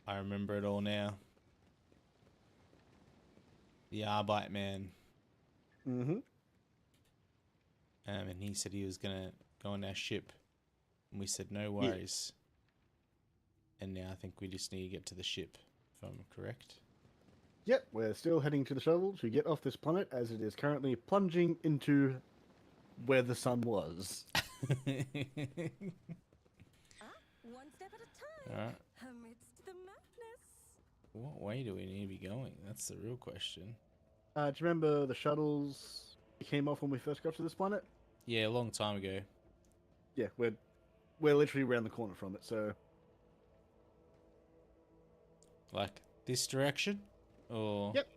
I remember it all now. The Arbite man. Mm-hmm. And he said he was gonna go on our ship. And we said no Yeah. worries. And now I think we just need to get to the ship, if I'm correct. Yep, we're still heading to the shuttle to get off this planet as it is currently plunging into where the sun was. One step at a Alright. time, amidst the madness. What way do we need to be going? That's the real question. Do you remember the shuttles came off when we first got to this planet? Yeah, a long time ago. Yeah, we're literally around the corner from it, so Like, this direction? Or... yep.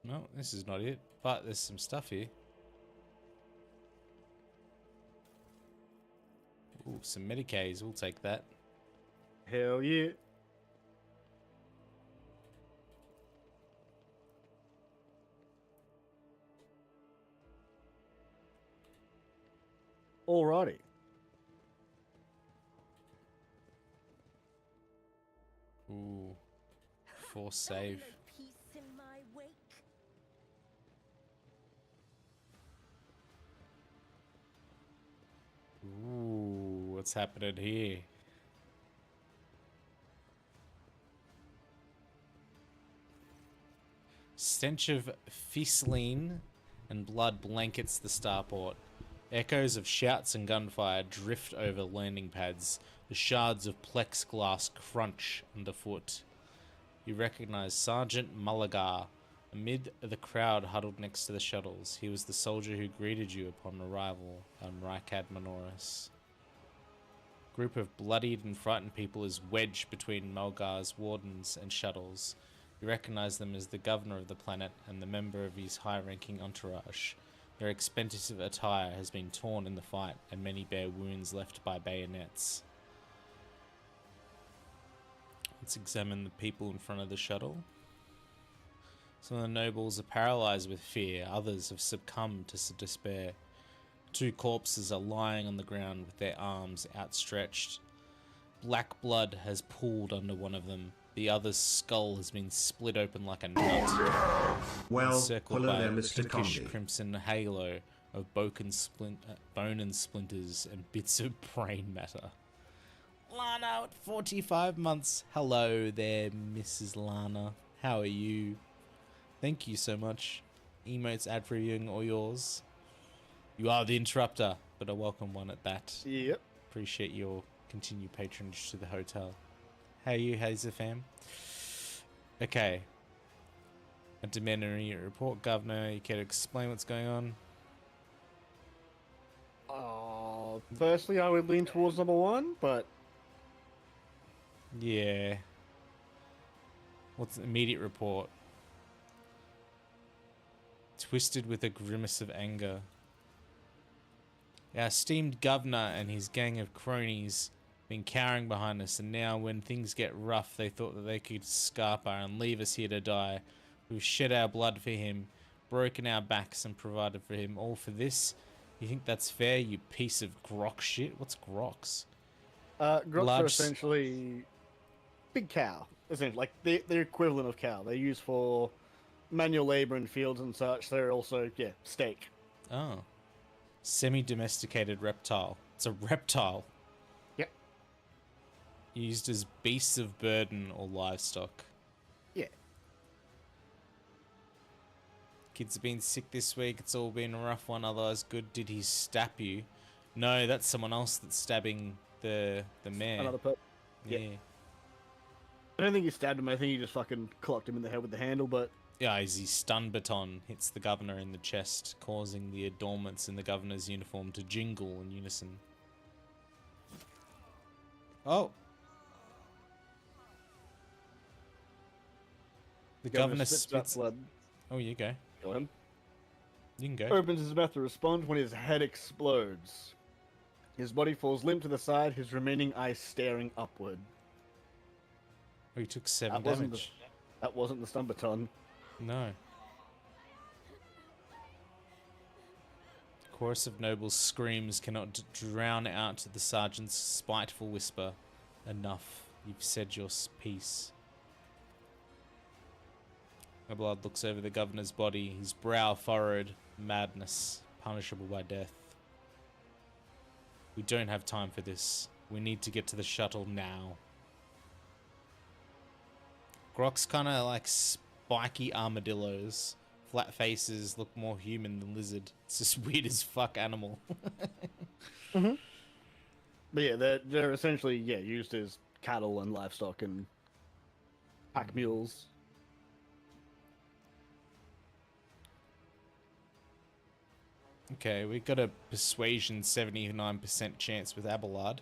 No, this is not it. But there's some stuff here. Ooh, some Medicays. We'll take that. Hell yeah. Alrighty. Ooh. Force There'll be save. no peace in my wake. Ooh, what's happening here? Stench of fiseline and blood blankets the starport. Echoes of shouts and gunfire drift over landing pads. The shards of plexiglass crunch underfoot. You recognize Sergeant Mulligar amid the crowd huddled next to the shuttles. He was the soldier who greeted you upon arrival on Rykad Minoris. Group of bloodied and frightened people is wedged between Mulgar's wardens and shuttles. You recognize them as the governor of the planet and the member of his high-ranking entourage. Their expensive attire has been torn in the fight, and many bear wounds left by bayonets. Let's examine the people in front of the shuttle. Some of the nobles are paralyzed with fear, others have succumbed to despair. Two corpses are lying on the ground with their arms outstretched. Black blood has pooled under one of them. The other's skull has been split open like a nut, Well, encircled hello by there, a Mr. pinkish Condi. crimson halo of bone and splinters and bits of brain matter. Lana at 45 months. Hello there, Mrs. Lana. How are you? Thank you so much. Emotes ad reviewing all yours. You are the interrupter, but a welcome one at that. Yep. Appreciate your continued patronage to the hotel. How are you, Hazer fam? Okay. A demand an immediate report, Governor. You care to explain what's going on? Firstly, I would lean towards number one, but Yeah. What's the immediate report? Twisted with a grimace of anger. Our esteemed governor and his gang of cronies been cowering behind us, and now when things get rough, they thought that they could scarp our and leave us here to die. We've shed our blood for him, broken our backs and provided for him, all for this? You think that's fair, you piece of grok shit? What's groks? groks are Large- essentially big cow. Essentially, like they're equivalent of cow. They're used for manual labor in fields and such. They're also, yeah, steak. Oh. Semi-domesticated reptile. It's a reptile. Yep. Used as beasts of burden or livestock. Yeah. Kids have been sick this week. It's all been a rough one. Otherwise, good. Did he stab you? No, that's someone else that's stabbing the mayor. Another person. Yeah. I don't think he stabbed him. I think he just fucking clocked him in the head with the handle, but Yeah, as his stun baton hits the governor in the chest, causing the adornments in the governor's uniform to jingle in unison. Oh! The governor spits spits... out blood. Oh, you go. Kill him. You can go. Opens his mouth to respond when his head explodes. His body falls limp to the side, his remaining eyes staring upward. Oh, he took 7 That wasn't damage. That wasn't the stun baton. No. chorus of nobles' screams cannot drown out the sergeant's spiteful whisper. Enough. You've said your piece. Abelard looks over the governor's body, his brow furrowed. Madness, punishable by death. We don't have time for this. We need to get to the shuttle now. Grok's kind of like spiky armadillos. Flat faces look more human than lizard. It's this weird as fuck animal. But yeah, they're essentially used as cattle and livestock and pack mules. Okay, we got a persuasion 79% chance with Abelard.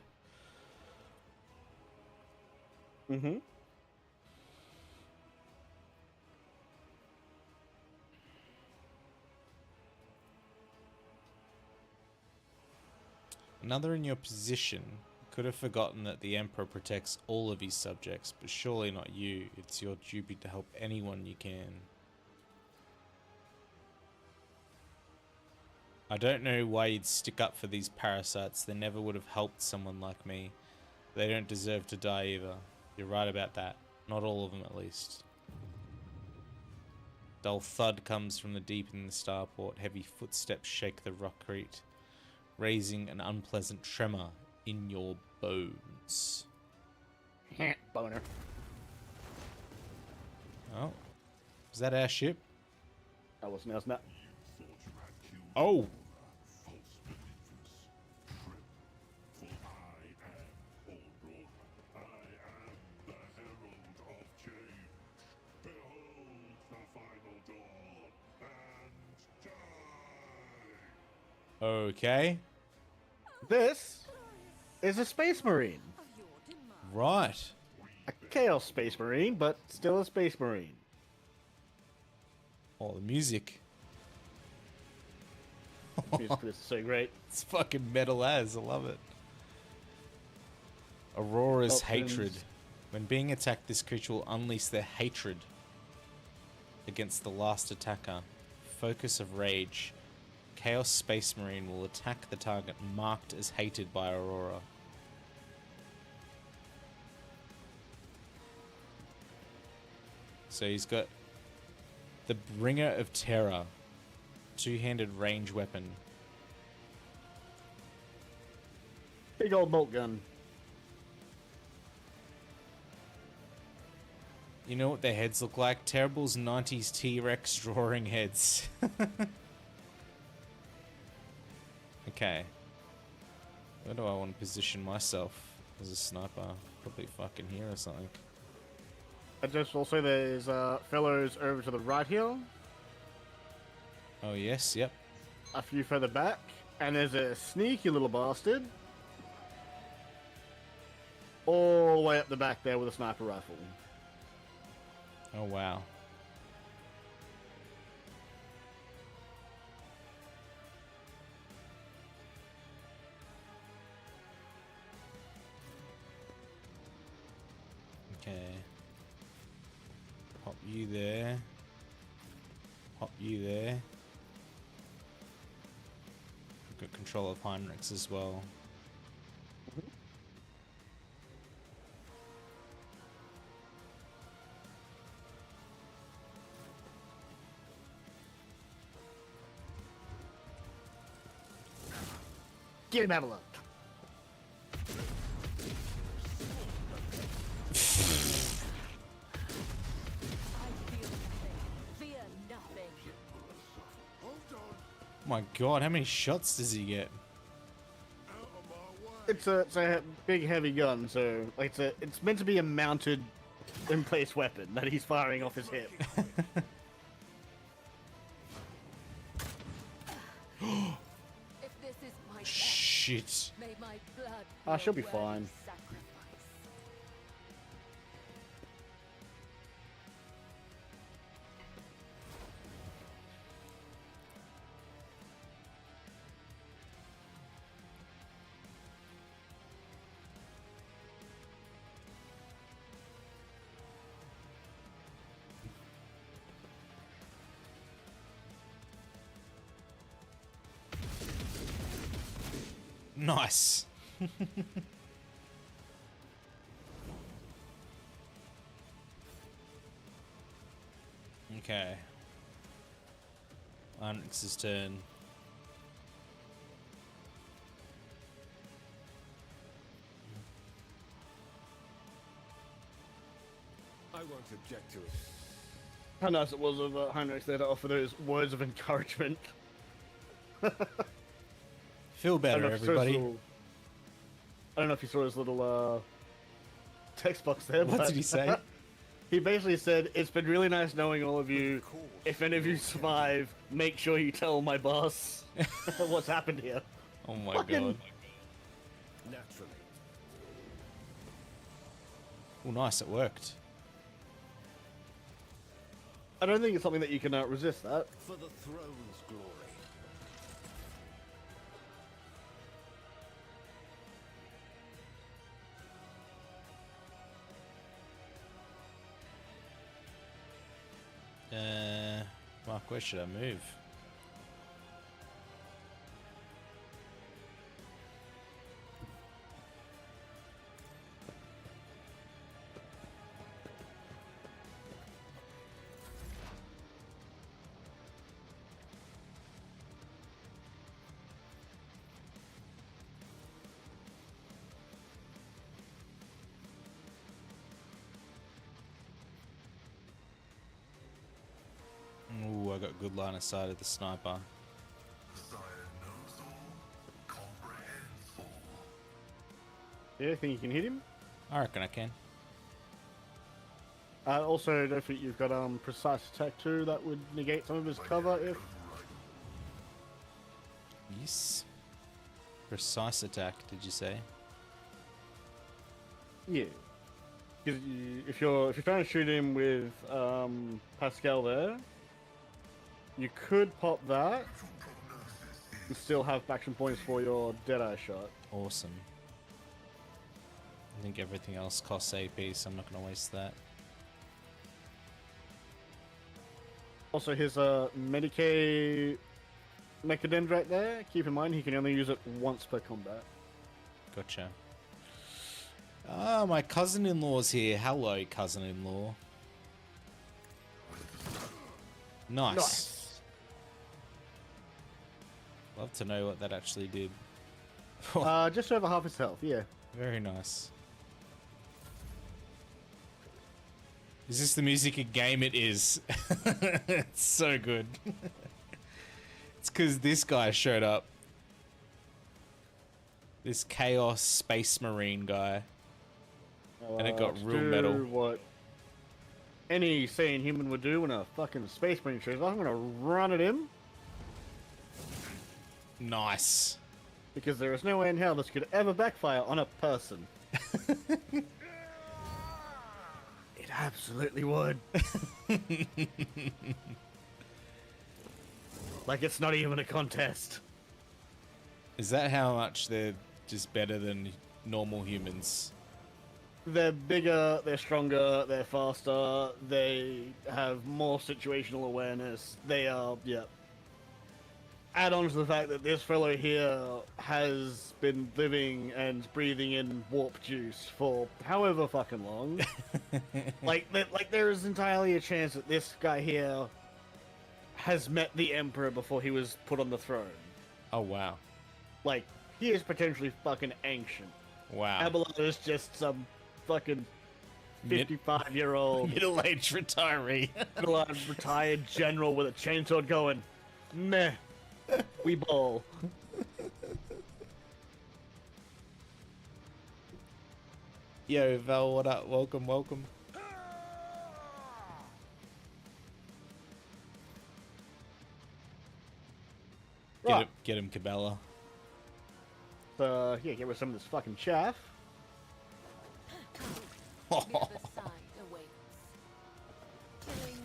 Another in your position could have forgotten that the Emperor protects all of his subjects, but surely not you. It's your duty to help anyone you can. I don't know why you'd stick up for these parasites. They never would have helped someone like me. They don't deserve to die either. You're right about that. Not all of them, at least. Dull thud comes from the deep in the starport. Heavy footsteps shake the rockcrete, raising an unpleasant tremor in your bones. Boner. Oh. Is that our ship? That wasn't us, not. Oh! Okay. This is a space marine. Right. A chaos space marine, but still a space marine. Oh, the music. Music for this is so great. It's fucking metal as. I love it. Aurora's Dolphins. hatred. When being attacked, this creature will unleash their hatred against the last attacker. Focus of rage. Chaos Space Marine will attack the target marked as hated by Aurora. So he's got the Bringer of Terror. Two-handed range weapon. Big old bolt gun. You know what their heads look like? Terrible's 90s T-Rex drawing heads. Okay. Where do I want to position myself as a sniper? Probably fucking here or something. And just also there's fellows over to the right here, Oh, yes, yep. a few further back, and there's a sneaky little bastard all the way up the back there with a sniper rifle. Oh, wow. Okay. Pop you there. Pop you there. Got control of Heinrichs as well. Get him, Avalon. Fear nothing. Oh my god, how many shots does he get? It's a big heavy gun, so like it's meant to be a mounted in place weapon that he's firing off his hip. If this is my death, Shit. may my blood Ah, she'll be a worthy fine. sacrifice. Nice. Okay. Onyx's turn. I won't object to it. How nice it was of Heinrich there to offer those words of encouragement. Feel better, everybody. I don't know if you saw his little text box there. What but did he say? He basically said, "It's been really nice knowing all of you. If any of you survive, make sure you tell my boss what's happened here." Oh my Fucking- god. Naturally. Oh, nice, it worked. I don't think it's something that you can resist that. For the throne's glory. Mark, where should I move? Ooh, I got good line of sight of the sniper. Yeah, think you can hit him? I reckon I can. Also, don't forget you've got precise attack too. That would negate some of his cover if. Yes. Precise attack, did you say? Yeah. Because if you're trying to shoot him with Pascal there, you could pop that and still have action points for your Deadeye shot. Awesome. I think everything else costs AP, so I'm not going to waste that. Also, his Medicaid Mechadendrite there, keep in mind he can only use it once per combat. Gotcha. Ah, my cousin-in-law's here. Hello, cousin-in-law. Nice. Love to know what that actually did. Just over half his health, yeah. Very nice. Is this the music a game? It is. It's so good. It's because this guy showed up. This Chaos Space Marine guy. And it got Let's real do metal. What any sane human would do when a fucking space marine shows up. I'm gonna run at him Nice. because there is no way in hell this could ever backfire on a person. It absolutely would. Like it's not even a contest. Is that how much they're just better than normal humans? They're bigger, they're stronger, they're faster, they have more situational awareness. They are, yeah. Add on to the fact that this fellow here has been living and breathing in warp juice for however fucking long. like there is entirely a chance that this guy here has met the Emperor before he was put on the throne. Oh, wow. Like, he is potentially fucking ancient. Wow. Abelard is just some fucking 55-year-old Middle-aged retiree. retired general with a chainsaw going, meh, we ball. Yo, Val, what up? Welcome, welcome. Right. Get him, Cabela. Yeah, get rid of some of this fucking chaff. The other side awaits. Killing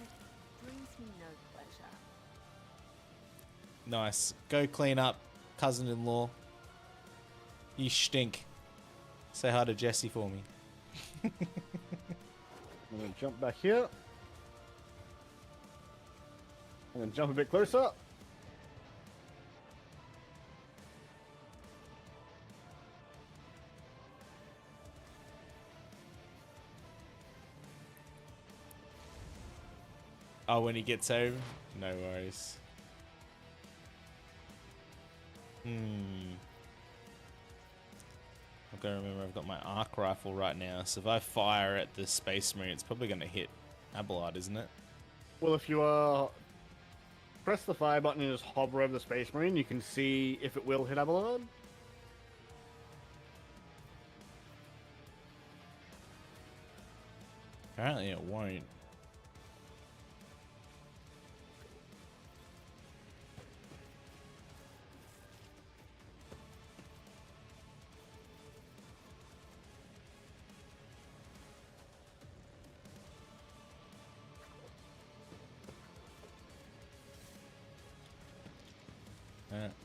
brings me no pleasure. Nice. Go clean up, cousin-in-law. You stink. Say hi to Jesse for me. I'm gonna jump back here. I'm gonna jump a bit closer. Oh, when he gets over? No worries. I've got to remember I've got my arc rifle right now, so if I fire at the Space Marine, it's probably going to hit Abelard, isn't it? Well, if you press the fire button and just hover over the Space Marine, you can see if it will hit Abelard. Apparently it won't.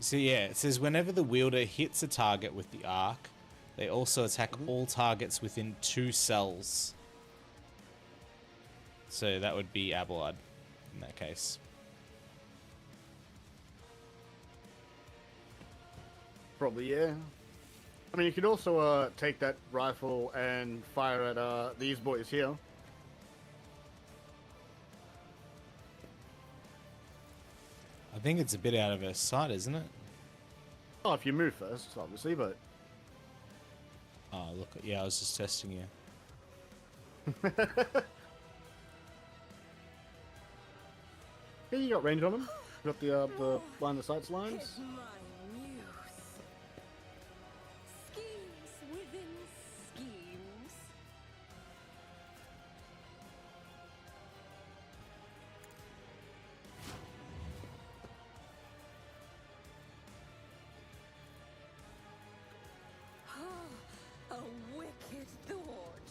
So yeah, it says whenever the wielder hits a target with the arc, they also attack all targets within 2 cells. So that would be Abelard in that case. Probably, yeah. I mean, you could also take that rifle and fire at these boys here. I think it's a bit out of her sight, isn't it? Oh, if you move first, obviously, but... Oh, look, yeah, I was just testing you. Yeah, you got range on them. You got the line of sights lines. Is my muse. Schemes within schemes. A wicked thought.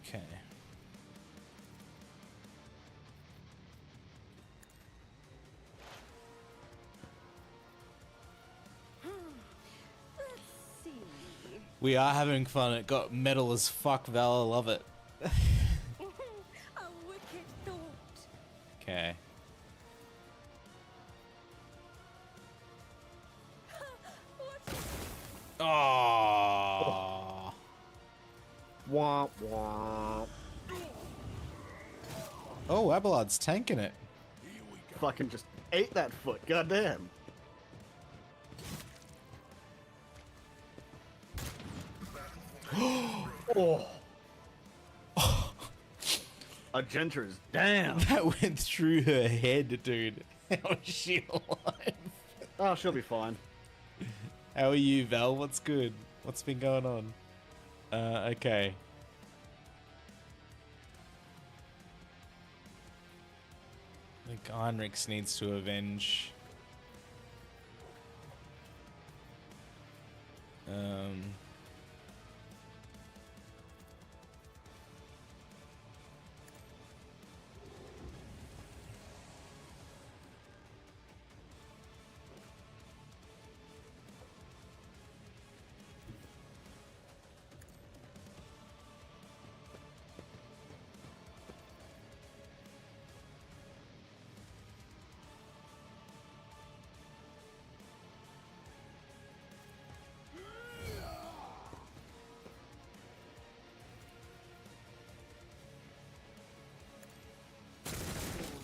Okay. Let's see. We are having fun. It got metal as fuck, Val. I love it. A wicked thought. Okay. What? Oh. Womp womp. Oh, Abelard's tanking it. Fucking just ate that foot. Goddamn. Oh. Argenta's damn. That went through her head, dude. How is she alive? Oh, she'll be fine. How are you, Val? What's good? What's been going on? Okay. I think Heinrichs needs to avenge. Your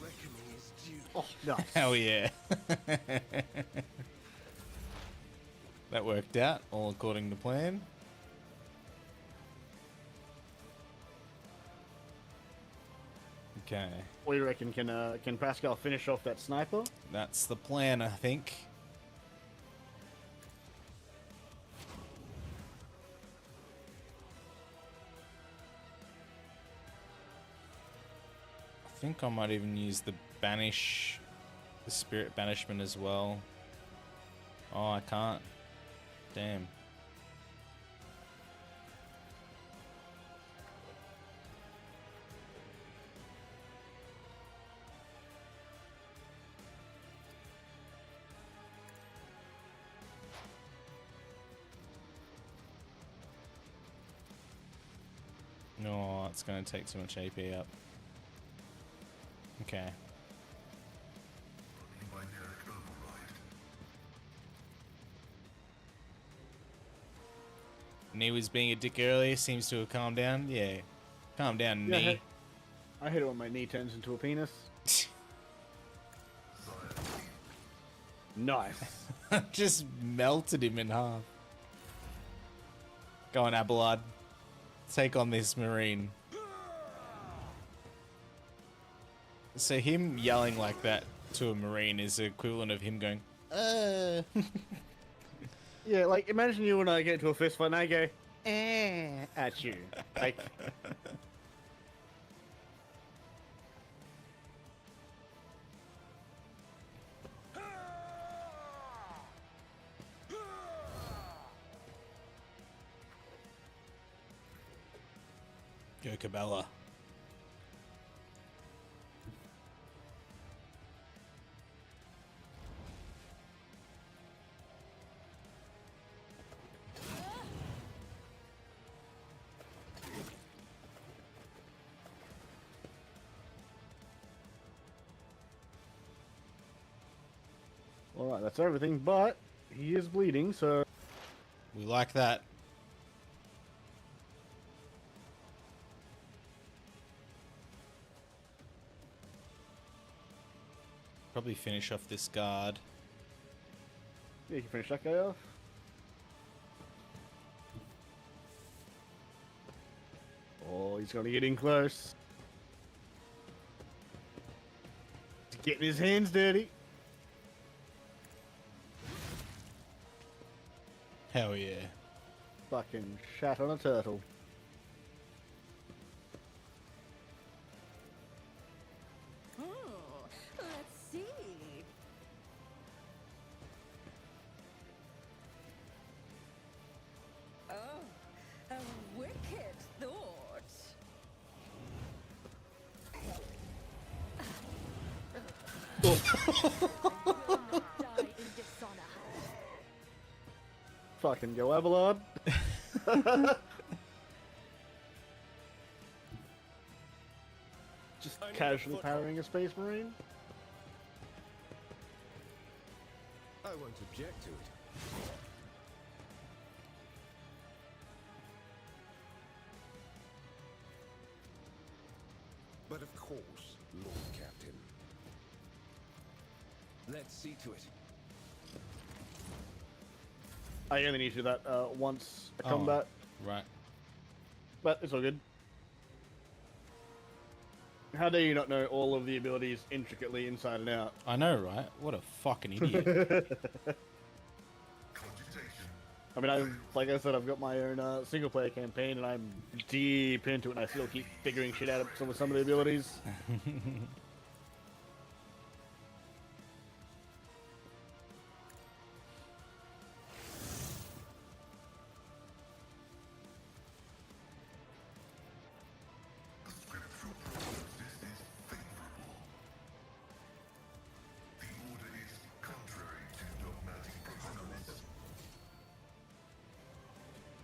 reckoning is due. Oh, nice. Hell yeah. That worked out, all according to plan. Okay. What do you reckon? Can Pascal finish off that sniper? That's the plan, I think. I think I might even use the spirit banishment as well. Oh, I can't. Damn. No, it's going to take too much AP up. Okay. Knee was being a dick earlier. Seems to have calmed down. Yeah. Calm down, Yeah, knee. I hate it when my knee turns into a penis. Nice. Just melted him in half. Go on, Abelard. Take on this Marine. So him yelling like that to a Marine is the equivalent of him going, Yeah, like imagine you and I get into a fist fight and I go, at you. Like, Go Cabela. alright, that's everything, but he is bleeding, so We like that. Probably finish off this guard. yeah, you can finish that guy off. Oh, he's gonna get in close. He's getting his hands dirty. Hell yeah. Fucking shat on a turtle. Let's see. Oh, a wicked thought. I will not die in dishonor. Fucking go Abelard. Just I need a casually foothold. powering a space marine. I won't object to it. But of course, Lord Captain. Let's see to it. I only need to do that once a Oh. combat, Right. but it's all good. How dare you not know all of the abilities intricately inside and out? I know, right? What a fucking idiot. I mean, like I said, I've got my own single-player campaign, and I'm deep into it, and I still keep figuring shit out of some of the abilities.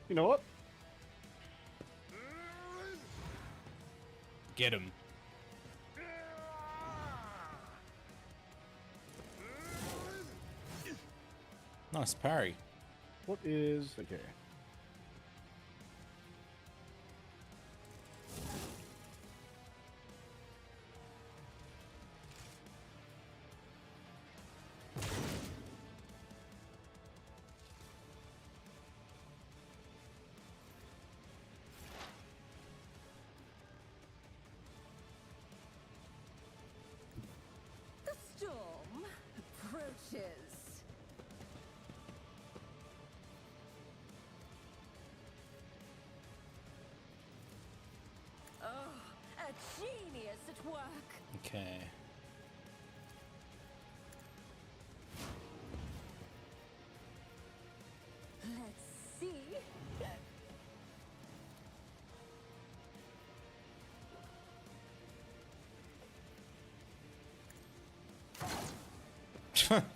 You know what? Get him. Nice parry. What is... okay. The storm approaches. Oh, a genius at work. Okay. Let's see.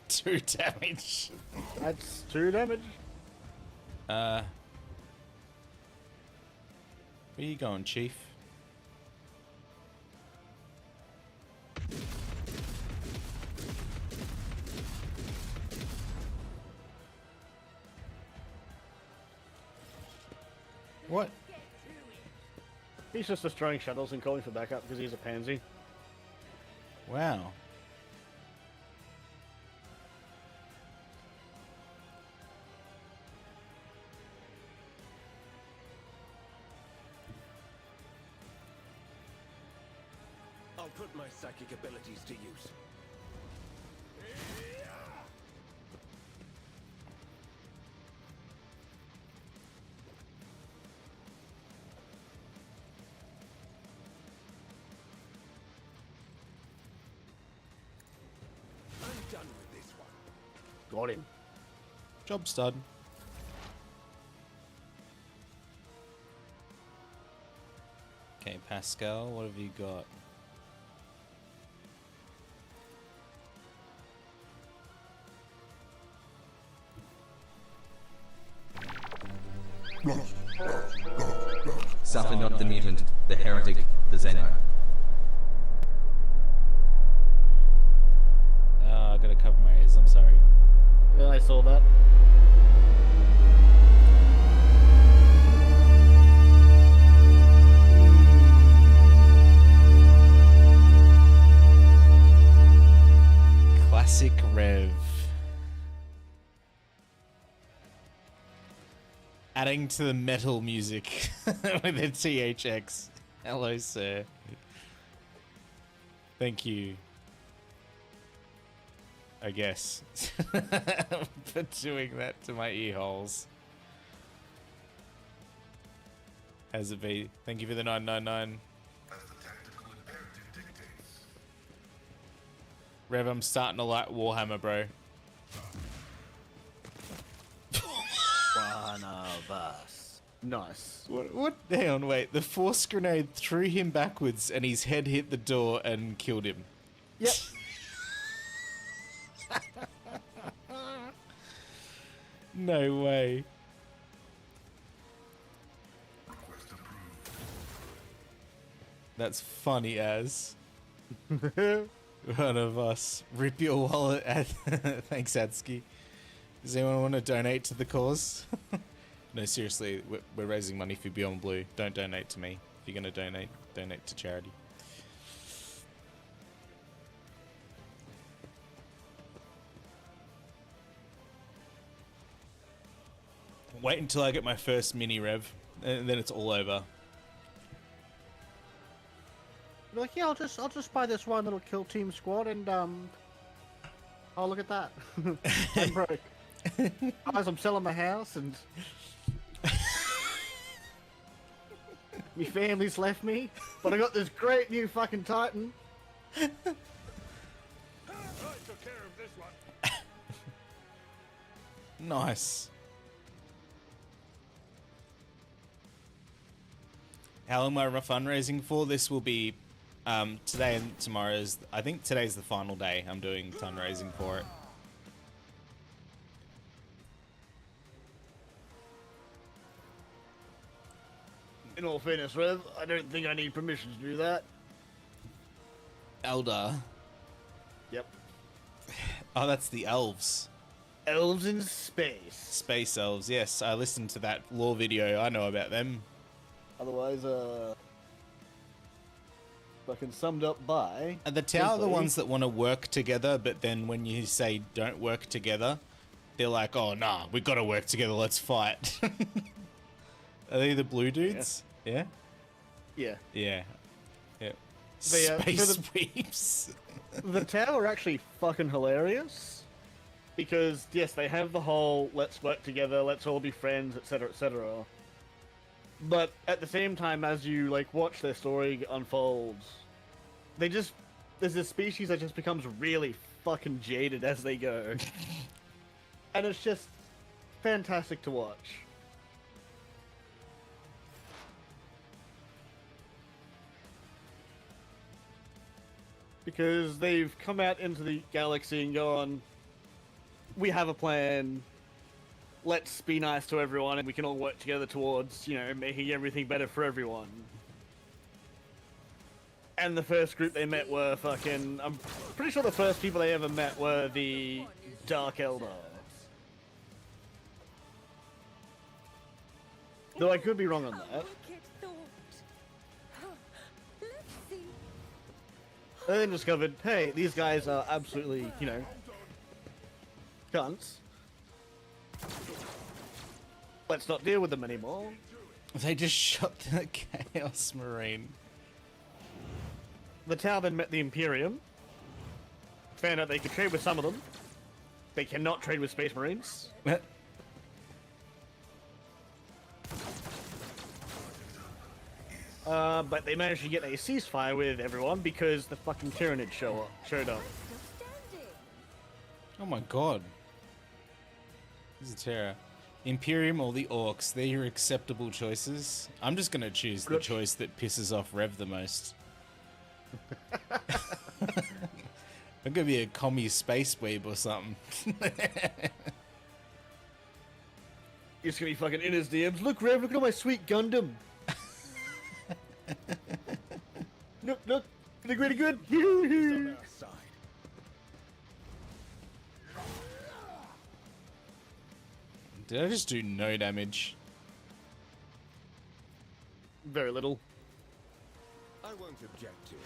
Two damage. That's 2 damage. Where you going, Chief? He's just destroying shuttles and calling for backup because he's a pansy. Wow. I'll put my psychic abilities to use. I'm done with this one. Got him. Job's done. Okay, Pascal, what have you got? Suffer not the mutant, the heretic, the Zeno. I gotta cover my ears, I'm sorry. Yeah, I saw that. Classic Rev. Adding to the metal music with a THX. Hello, sir. Thank you. I guess. For doing that to my ear holes. How's it be? Thank you for the 999. Rev, I'm starting to like Warhammer, bro. One of us. Nice. What? Hang on, wait. The force grenade threw him backwards and his head hit the door and killed him. Yep. No way. That's funny as. One of us. Rip your wallet. Thanks, Adsky. Does anyone want to donate to the cause? No, seriously, we're raising money for Beyond Blue. Don't donate to me. If you're going to donate to charity. Wait until I get my first mini rev, and then it's all over. You're like, yeah, I'll just buy this one little kill team squad and oh, look at that. I'm broke. Guys, I'm selling my house and my family's left me, but I got this great new fucking Titan. I took care of this one. Nice. How long am I fundraising for? This will be today and tomorrow's. I think today's the final day I'm doing fundraising for it. In all fairness, Rev, I don't think I need permission to do that. Elder. Yep. Oh, that's the elves. Elves in space. Space elves, yes. I listened to that lore video. I know about them. Otherwise, fucking summed up by... Are the Tau the simply- ones that want to work together, but then when you say don't work together, they're like, oh, nah, we got to work together, let's fight. Are they the blue dudes? Yeah? Yeah. Yeah. Yeah. They, Space so weeps. The Tau are actually fucking hilarious. Because, yes, they have the whole let's work together, let's all be friends, etc., etc. But at the same time, as you, like, watch their story unfolds, there's this species that just becomes really fucking jaded as they go. And it's just fantastic to watch. Because they've come out into the galaxy and gone, we have a plan, let's be nice to everyone and we can all work together towards, you know, making everything better for everyone. And the first group they met were fucking... I'm pretty sure the first people they ever met were the Dark Elder. Though I could be wrong on that. Wicked thought. And then discovered, hey, these guys are absolutely, cunts. Let's not deal with them anymore. They just shot the Chaos Marine. The Tau then met the Imperium. Found out they could trade with some of them. They cannot trade with Space Marines. But they managed to get a ceasefire with everyone because the fucking Tyranid showed up. Still standing. Oh my god. This is terror. Imperium or the Orcs, they're your acceptable choices. I'm just gonna choose the choice that pisses off Rev the most. I'm gonna be a commie space weeb or something. It's gonna be fucking in his DMs. Look, Rev, look at my sweet Gundam. Look, look really good. Outside. Did I just do no damage? Very little. I won't object to it.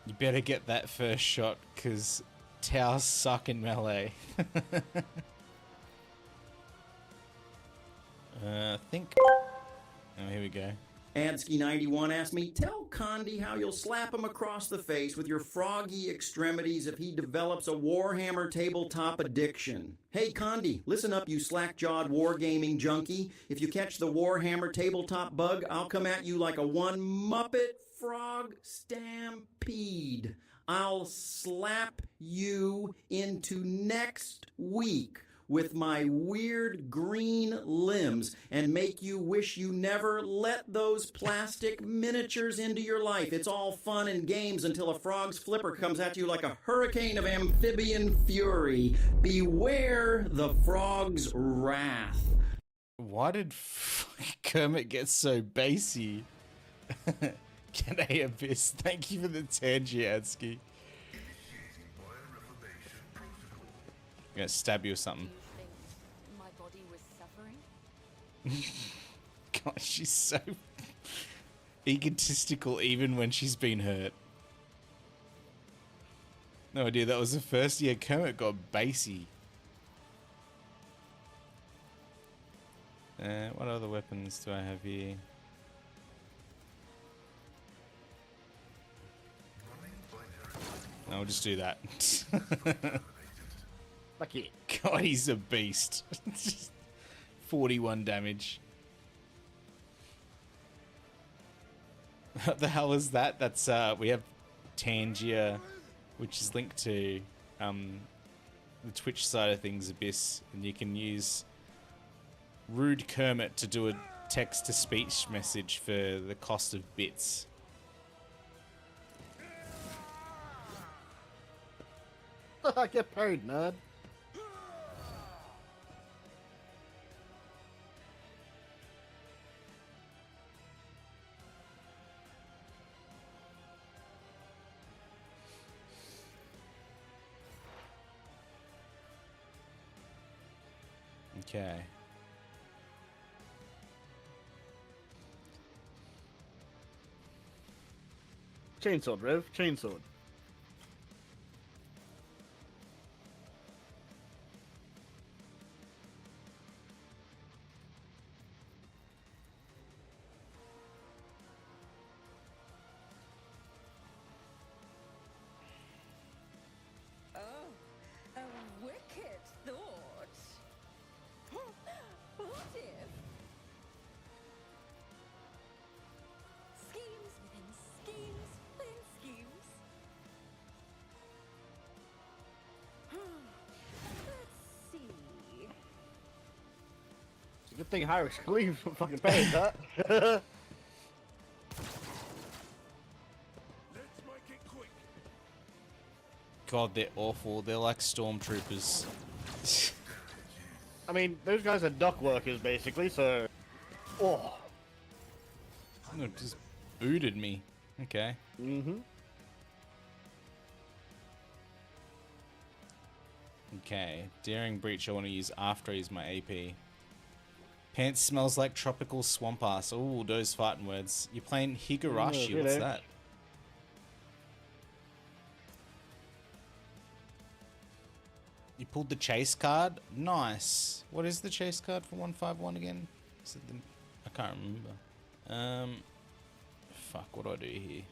You better get that first shot, because Taos suck in melee. I think... Oh, here we go. Adsky91 asked me, tell Condi how you'll slap him across the face with your froggy extremities if he develops a Warhammer tabletop addiction. Hey Condi, listen up you slack-jawed wargaming junkie. If you catch the Warhammer tabletop bug, I'll come at you like a one Muppet frog stampede. I'll slap you into next week with my weird green limbs and make you wish you never let those plastic miniatures into your life. It's all fun and games until a frog's flipper comes at you like a hurricane of amphibian fury. Beware the frog's wrath. Why did Kermit get so bassy? G'day Abyss, thank you for the Tangiadsky. I'm gonna stab you or something. You think my body was suffering? God, she's so egotistical even when she's been hurt. No idea that was the first. Yeah, Kermit got bassy. What other weapons do I have here? I'll just do that. Fuck it. God, he's a beast. 41 damage. What the hell is that? That's we have Tangia, which is linked to the Twitch side of things, Abyss, and you can use Rude Kermit to do a text-to-speech message for the cost of bits. Get paid, nerd. Okay. Chainsword, Rev. Chainsword. Oh, a wicked thought. What if? Schemes within schemes within schemes. Let's see. It's a good thing Irish Cleve's fucking paying that. Let's make it quick. God, they're awful. They're like stormtroopers. I mean, those guys are dock workers, basically, so... Oh. No, it just booted me. Okay. Mm-hmm. Okay. Daring Breach I want to use after I use my AP. Pants smells like tropical swamp ass. Ooh, those fighting words. You're playing Higurashi. Yeah, What's really. that? You pulled the chase card? Nice. What is the chase card for 151 again? Is it the... I can't remember. Fuck, what do I do here?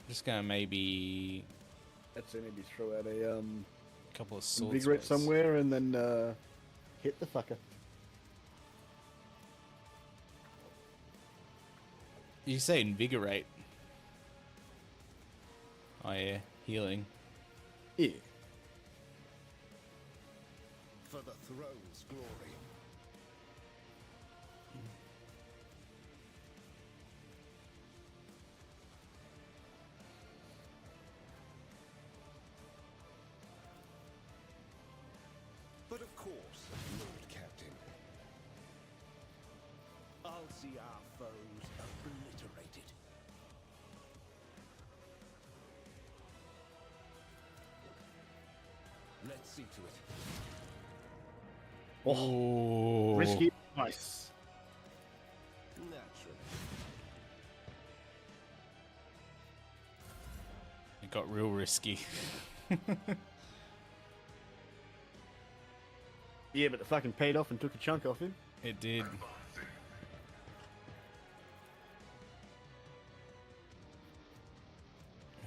Just gonna maybe... I'd say maybe throw out a couple of swords. invigorate somewhere and then hit the fucker. You say invigorate. Oh yeah, healing. Yeah. For the throne's glory. But of course, Lord Captain. I'll see our foes obliterated. Let's see to it. Oh, Risky. Nice. Naturally. It got real risky. Yeah, but it fucking paid off and took a chunk off him. It did.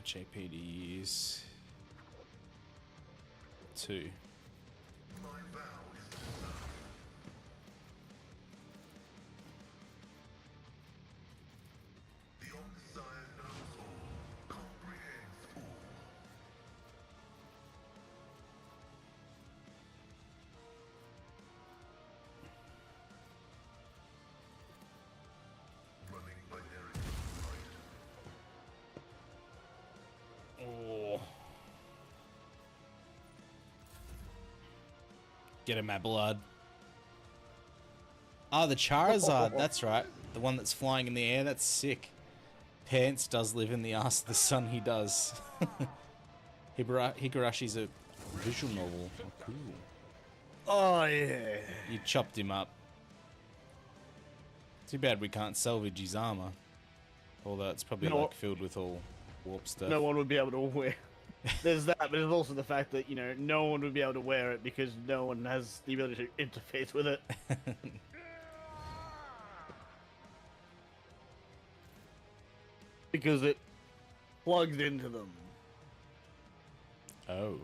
JPDs 2. Oh. Get him, my blood. Oh, the Charizard. That's right. The one that's flying in the air. That's sick. Pants does live in the ass of the sun. He does. Higurashi's a visual novel. Oh, cool. Oh, yeah. You chopped him up. Too bad we can't salvage his armor. Although it's probably No. like filled with all warp stuff. No one would be able to wear. There's that, but there's also the fact that, you know, no one would be able to wear it because no one has the ability to interface with it. Because it plugs into them. Oh.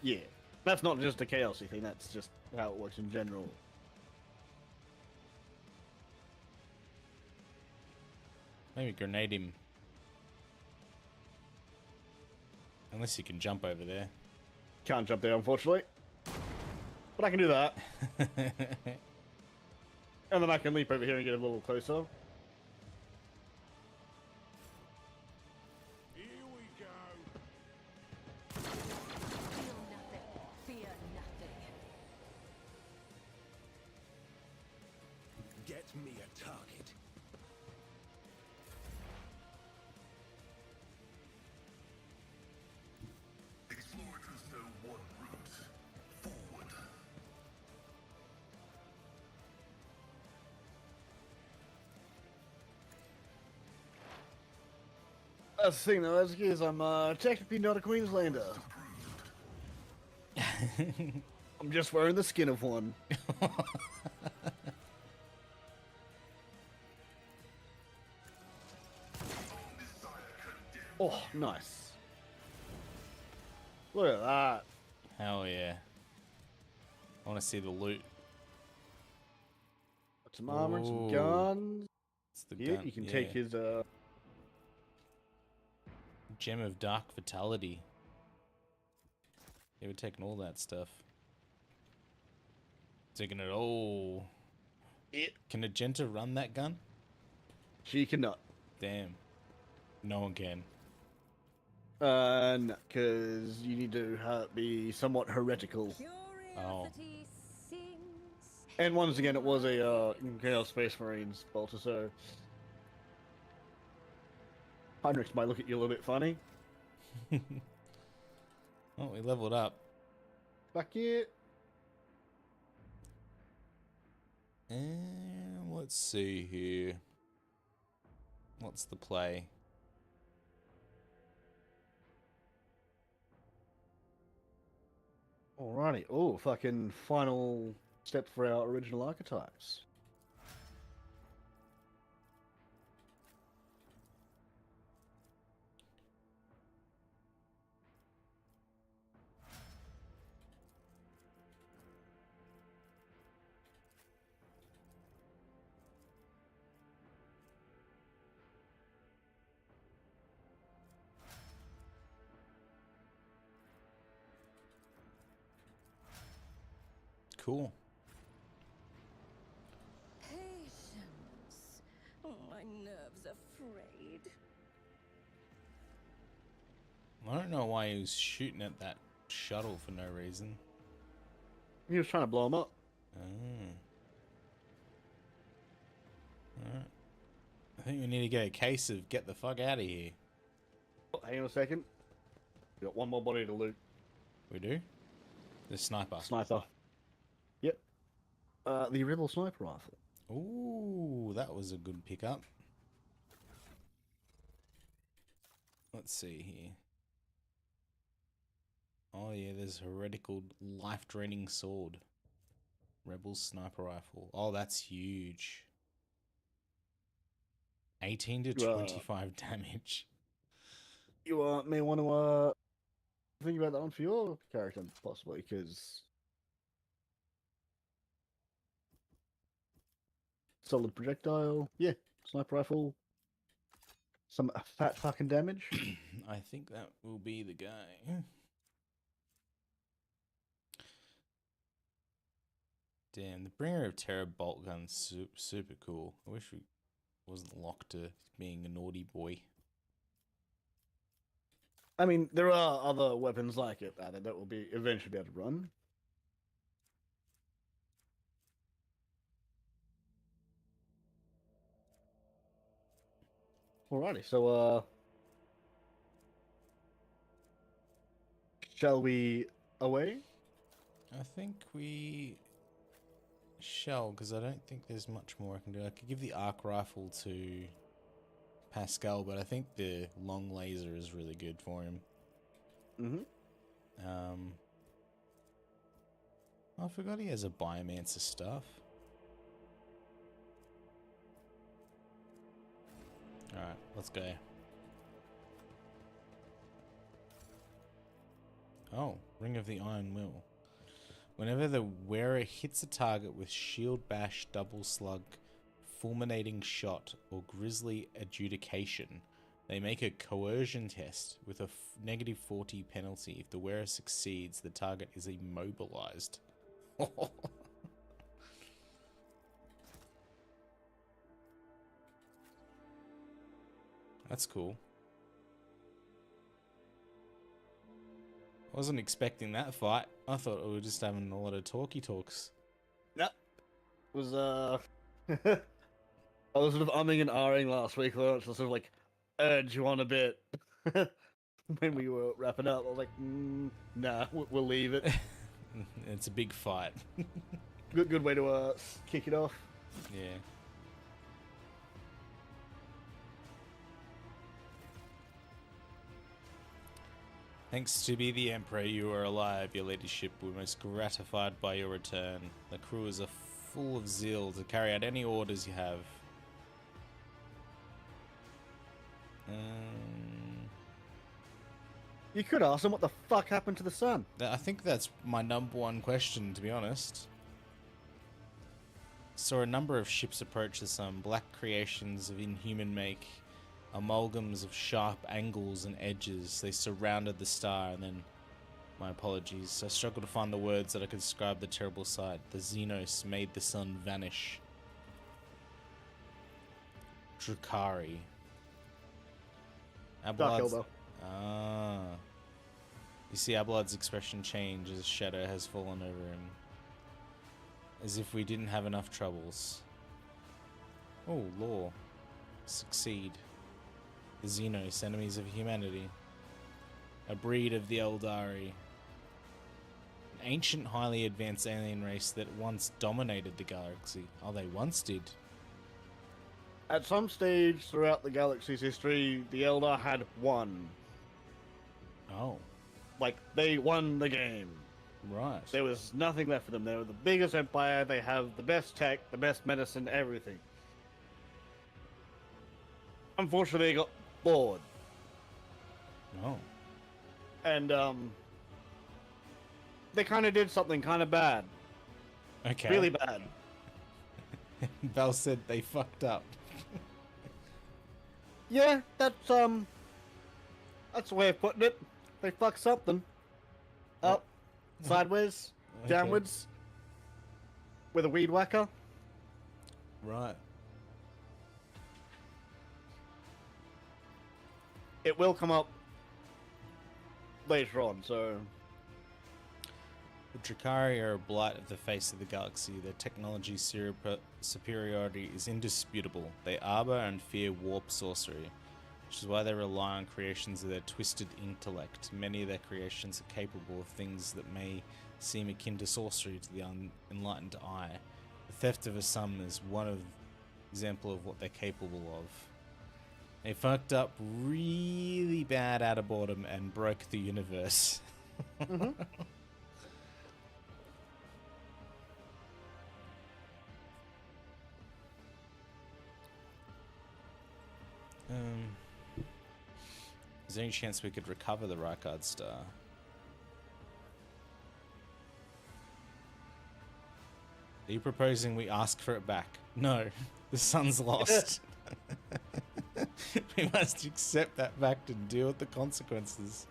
Yeah. That's not just a chaosy thing, that's just how it works in general. Maybe grenade him. Unless you can jump over there. Can't jump there, unfortunately. But I can do that. And then I can leap over here and get a little closer. Here we go. Feel nothing. Fear nothing. Get me a target. Explorers know one route forward. That's the thing though, as it is, I'm technically not a Queenslander. I'm just wearing the skin of one. Oh, nice. Look at that. Hell yeah. I want to see the loot. Got some armor and some Ooh. guns. It's the Yeah, gun. you can take his Gem of Dark Vitality. Yeah, we're taking all that stuff. Taking it all. it. Can Agenta run that gun? She cannot. Damn. No one can. No, because you need to be somewhat heretical. Curiosity sings. And once again, it was a Chaos Space Marines bolter, so Heinrich might look at you a little bit funny. Oh, we leveled up. Fuck it. And let's see here. What's the play? Alrighty. Oh, fucking final step for our original archetypes. Cool. Patience. My nerves are frayed. I don't know why he was shooting at that shuttle for no reason. He was trying to blow him up. Oh. Alright. I think we need to get a case of get the fuck out of here. Oh, hang on a second. We got one more body to loot. We do? The sniper. Sniper. Yep. The rebel sniper rifle. Ooh, that was a good pickup. Let's see here. Oh yeah, there's heretical life-draining sword. Rebel sniper rifle. Oh, that's huge. 18 to 25 damage. You may want to think about that one for your character, possibly, because solid projectile. Yeah, sniper rifle. Some fat fucking damage. I think that will be the guy. Damn, the Bringer of Terror bolt gun's super cool. I wish we wasn't locked to being a naughty boy. I mean, there are other weapons like it that will be eventually be able to run. Alrighty, so shall we away? I think we shall, because I don't think there's much more I can do. I could give the arc rifle to Pascal, but I think the long laser is really good for him. Mm-hmm. I forgot he has a Biomancer stuff. Alright, let's go. Oh, Ring of the Iron Will. Whenever the wearer hits a target with Shield Bash, Double Slug, Fulminating Shot, or Grisly Adjudication, they make a coercion test with a negative 40 penalty. If the wearer succeeds, the target is immobilized. That's cool. I wasn't expecting that fight. I thought we were just having a lot of talky talks. Yep. It was I was sort of umming and ahhing last week, to sort of like urge you on a bit when we were wrapping up. I was like, nah, we'll leave it. It's a big fight. Good way to kick it off. Yeah. Thanks to be the Emperor, you are alive, your ladyship. We're most gratified by your return. The crew are full of zeal to carry out any orders you have. You could ask them what the fuck happened to the sun. I think that's my number one question, to be honest. Saw a number of ships approach the sun, black creations of inhuman make, amalgams of sharp angles and edges. They surrounded the star, and then... My apologies. I struggled to find the words that I could describe the terrible sight. The Xenos made the sun vanish. Drakari. Dark Elbow. Ah. You see Abelard's expression change as shadow has fallen over him. As if we didn't have enough troubles. Oh, law. Succeed. The Xenos, enemies of humanity. A breed of the Eldari. An ancient, highly advanced alien race that once dominated the galaxy. Oh, they once did. At some stage throughout the galaxy's history, the Eldar had won. Oh, Like, they won the game. right. There was nothing left for them. They were the biggest empire. They have the best tech, the best medicine, everything. Unfortunately, they got bored. Oh, And, they kind of did something kind of bad. okay. Really bad. Bell said they fucked up. Yeah, that's a way of putting it. They fucked something. Up, sideways, Okay. downwards, with a weed whacker. Right. It will come up later on, so... The Drakari are a blight of the face of the galaxy. Their technology superiority is indisputable. They arbor and fear warp sorcery, which is why they rely on creations of their twisted intellect. Many of their creations are capable of things that may seem akin to sorcery to the unenlightened eye. The theft of a sum is one example of what they're capable of. They fucked up really bad out of boredom and broke the universe. Is there any chance we could recover the Rykard star? Are you proposing we ask for it back? No, the sun's lost. We must accept that fact and deal with the consequences.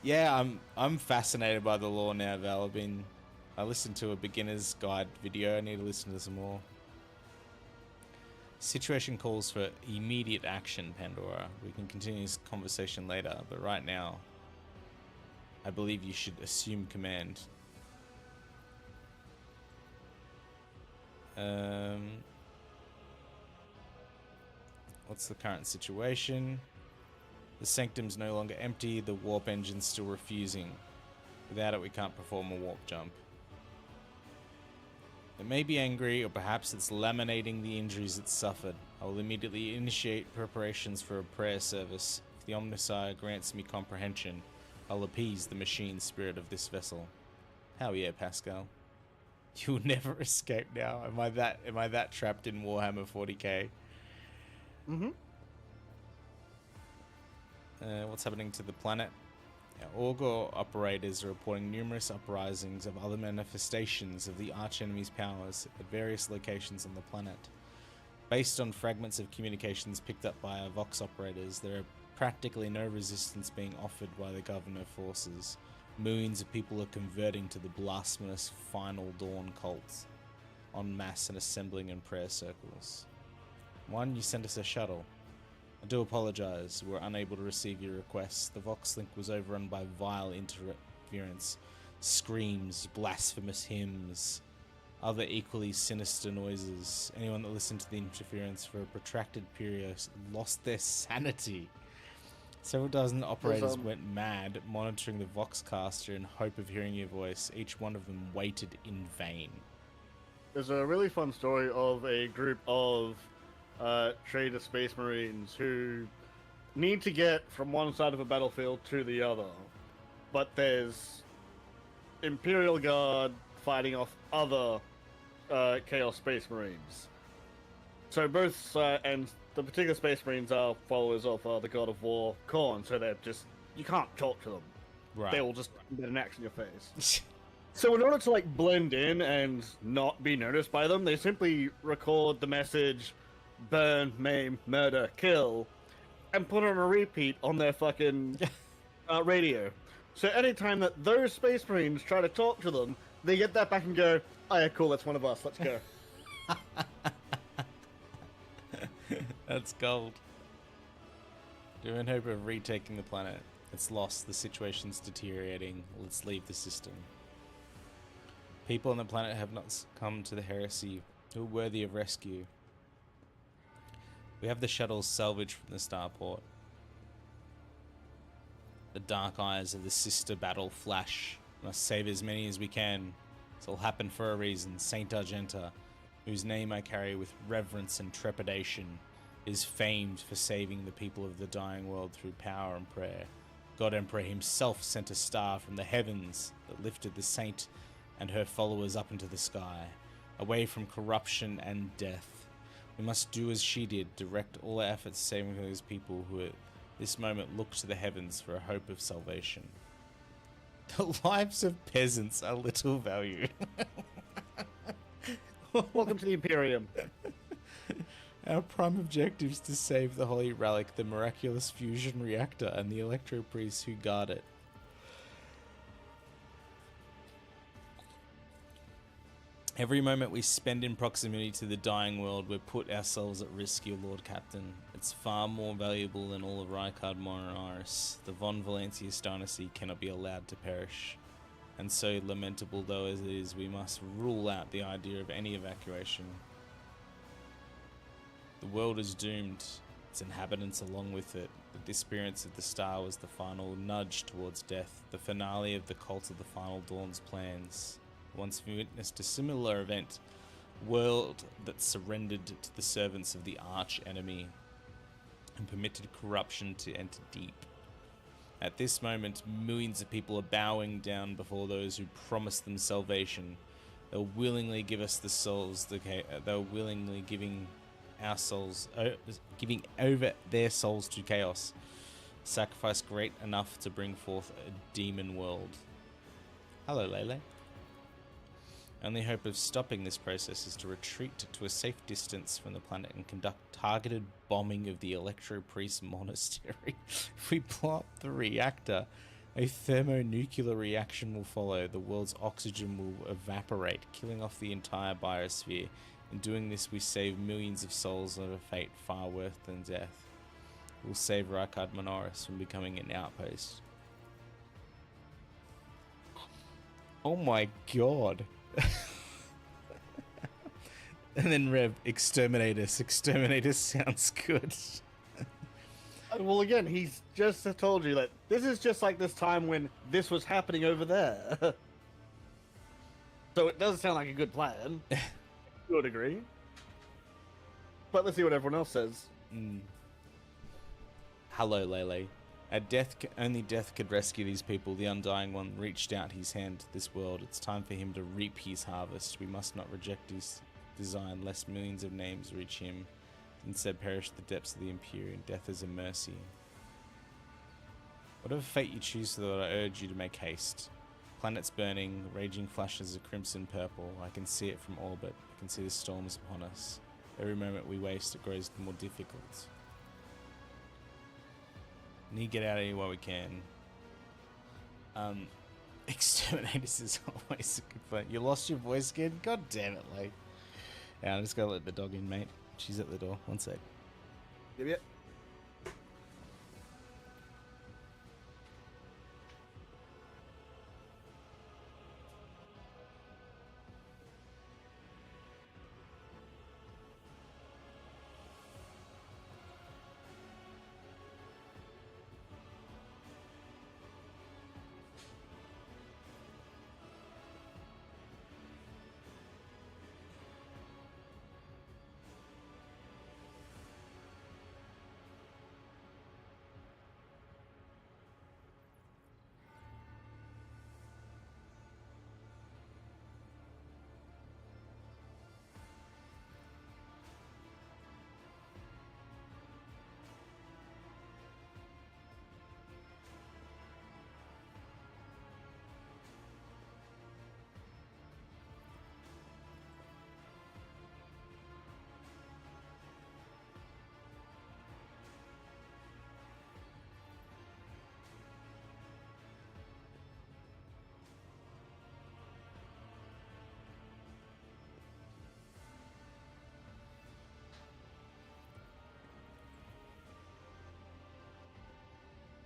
Yeah, I'm fascinated by the lore now, Val. I listened to a beginner's guide video. I need to listen to some more. Situation calls for immediate action, Pandora. We can continue this conversation later, but right now, I believe you should assume command. What's the current situation? The sanctum's no longer empty, the warp engine's still refusing. Without it, we can't perform a warp jump. It may be angry, or perhaps it's laminating the injuries it suffered. I will immediately initiate preparations for a prayer service. If the Omnissiah grants me comprehension, I'll appease the machine spirit of this vessel. Hell yeah, Pascal. You'll never escape now. Am I that trapped in Warhammer 40k? Mm-hmm. What's happening to the planet? Augor operators are reporting numerous uprisings of other manifestations of the archenemy's powers at various locations on the planet. Based on fragments of communications picked up by our Vox operators, there are practically no resistance being offered by the Governor forces. Millions of people are converting to the blasphemous Final Dawn cult, en masse and assembling in prayer circles. One, you sent us a shuttle. I do apologize, we were unable to receive your requests. The Vox link was overrun by vile interference, screams, blasphemous hymns, other equally sinister noises. Anyone that listened to the interference for a protracted period lost their sanity. Several dozen operators went mad, monitoring the Voxcaster in hope of hearing your voice. Each one of them waited in vain. There's a really fun story of a group of trader space marines who need to get from one side of a battlefield to the other, but there's Imperial Guard fighting off other Chaos Space Marines. So both and the particular Space Marines are followers of the God of War, Khorne, so they're just, you can't talk to them. Right. They will just get an axe in your face. So in order to like blend in and not be noticed by them, they simply record the message burn, maim, murder, kill, and put on a repeat on their fucking radio. So anytime that those Space Marines try to talk to them, they get that back and go, oh yeah, cool, that's one of us, let's go. That's gold. We're in hope of retaking the planet. It's lost, the situation's deteriorating, let's leave the system. People on the planet have not succumbed to the heresy who are worthy of rescue. We have the shuttles salvaged from the starport. The dark eyes of the sister battle flash We must save as many as we can. This'll happen for a reason. Saint Argenta, whose name I carry with reverence and trepidation, is famed for saving the people of the dying world through power and prayer. God Emperor himself sent a star from the heavens that lifted the saint and her followers up into the sky, away from corruption and death. We must do as she did, direct all our efforts saving those people who at this moment look to the heavens for a hope of salvation. The lives of peasants are little valued. Welcome to the Imperium. Our prime objective is to save the Holy Relic, the miraculous fusion reactor, and the electro priests who guard it. Every moment we spend in proximity to the dying world, we put ourselves at risk, your Lord Captain. It's far more valuable than all of Rykard Monaris. The Von Valancius dynasty cannot be allowed to perish. And so lamentable though as it is, we must rule out the idea of any evacuation. The world is doomed, its inhabitants along with it. The disappearance of the star was the final nudge towards death, the finale of the Cult of the Final Dawn's plans. Once we witnessed a similar event, a world that surrendered to the servants of the arch enemy and permitted corruption to enter deep. At this moment, millions of people are bowing down before those who promised them salvation. They'll willingly give us the souls. They're willingly giving our souls, giving over their souls to chaos. Sacrifice great enough to bring forth a demon world. Hello, Lele. Only hope of stopping this process is to retreat to a safe distance from the planet and conduct targeted bombing of the Electro Priest Monastery. If we blow up the reactor, a thermonuclear reaction will follow. The world's oxygen will evaporate, killing off the entire biosphere. In doing this, we save millions of souls of a fate far worse than death. We'll save Rykard Monaris from becoming an outpost. Oh my god. And then Rev, exterminators. Exterminators sounds good. Well, again, he's just told you that this is just like this time when this was happening over there. So it does sound like a good plan. To a degree. But let's see what everyone else says. Hello, Lele. Only death could rescue these people. The Undying One reached out his hand to this world. It's time for him to reap his harvest. We must not reject his design, lest millions of names reach him. Instead perish the depths of the Imperium. Death is a mercy. Whatever fate you choose, though, I urge you to make haste. Planets burning, raging flashes of crimson purple. I can see it from orbit. I can see the storms upon us. Every moment we waste, it grows more difficult. Need to get out of here while we can. Exterminators is always a good fun. You lost your voice again? God damn it, like. Yeah, I'm just gonna let the dog in, mate. She's at the door. One sec. Yep.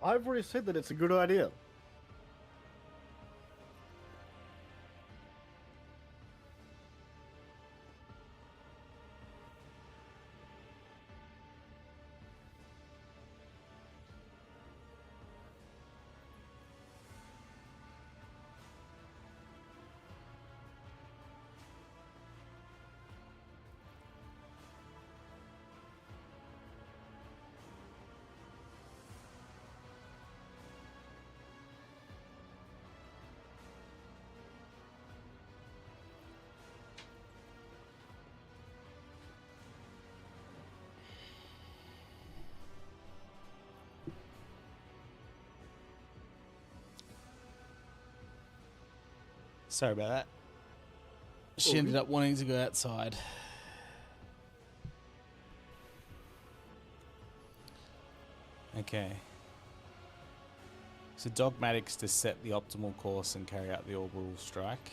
I've already said that it's a good idea. Sorry about that. She ended up wanting to go outside. Okay. So dogmatics to set the optimal course and carry out the orbital strike.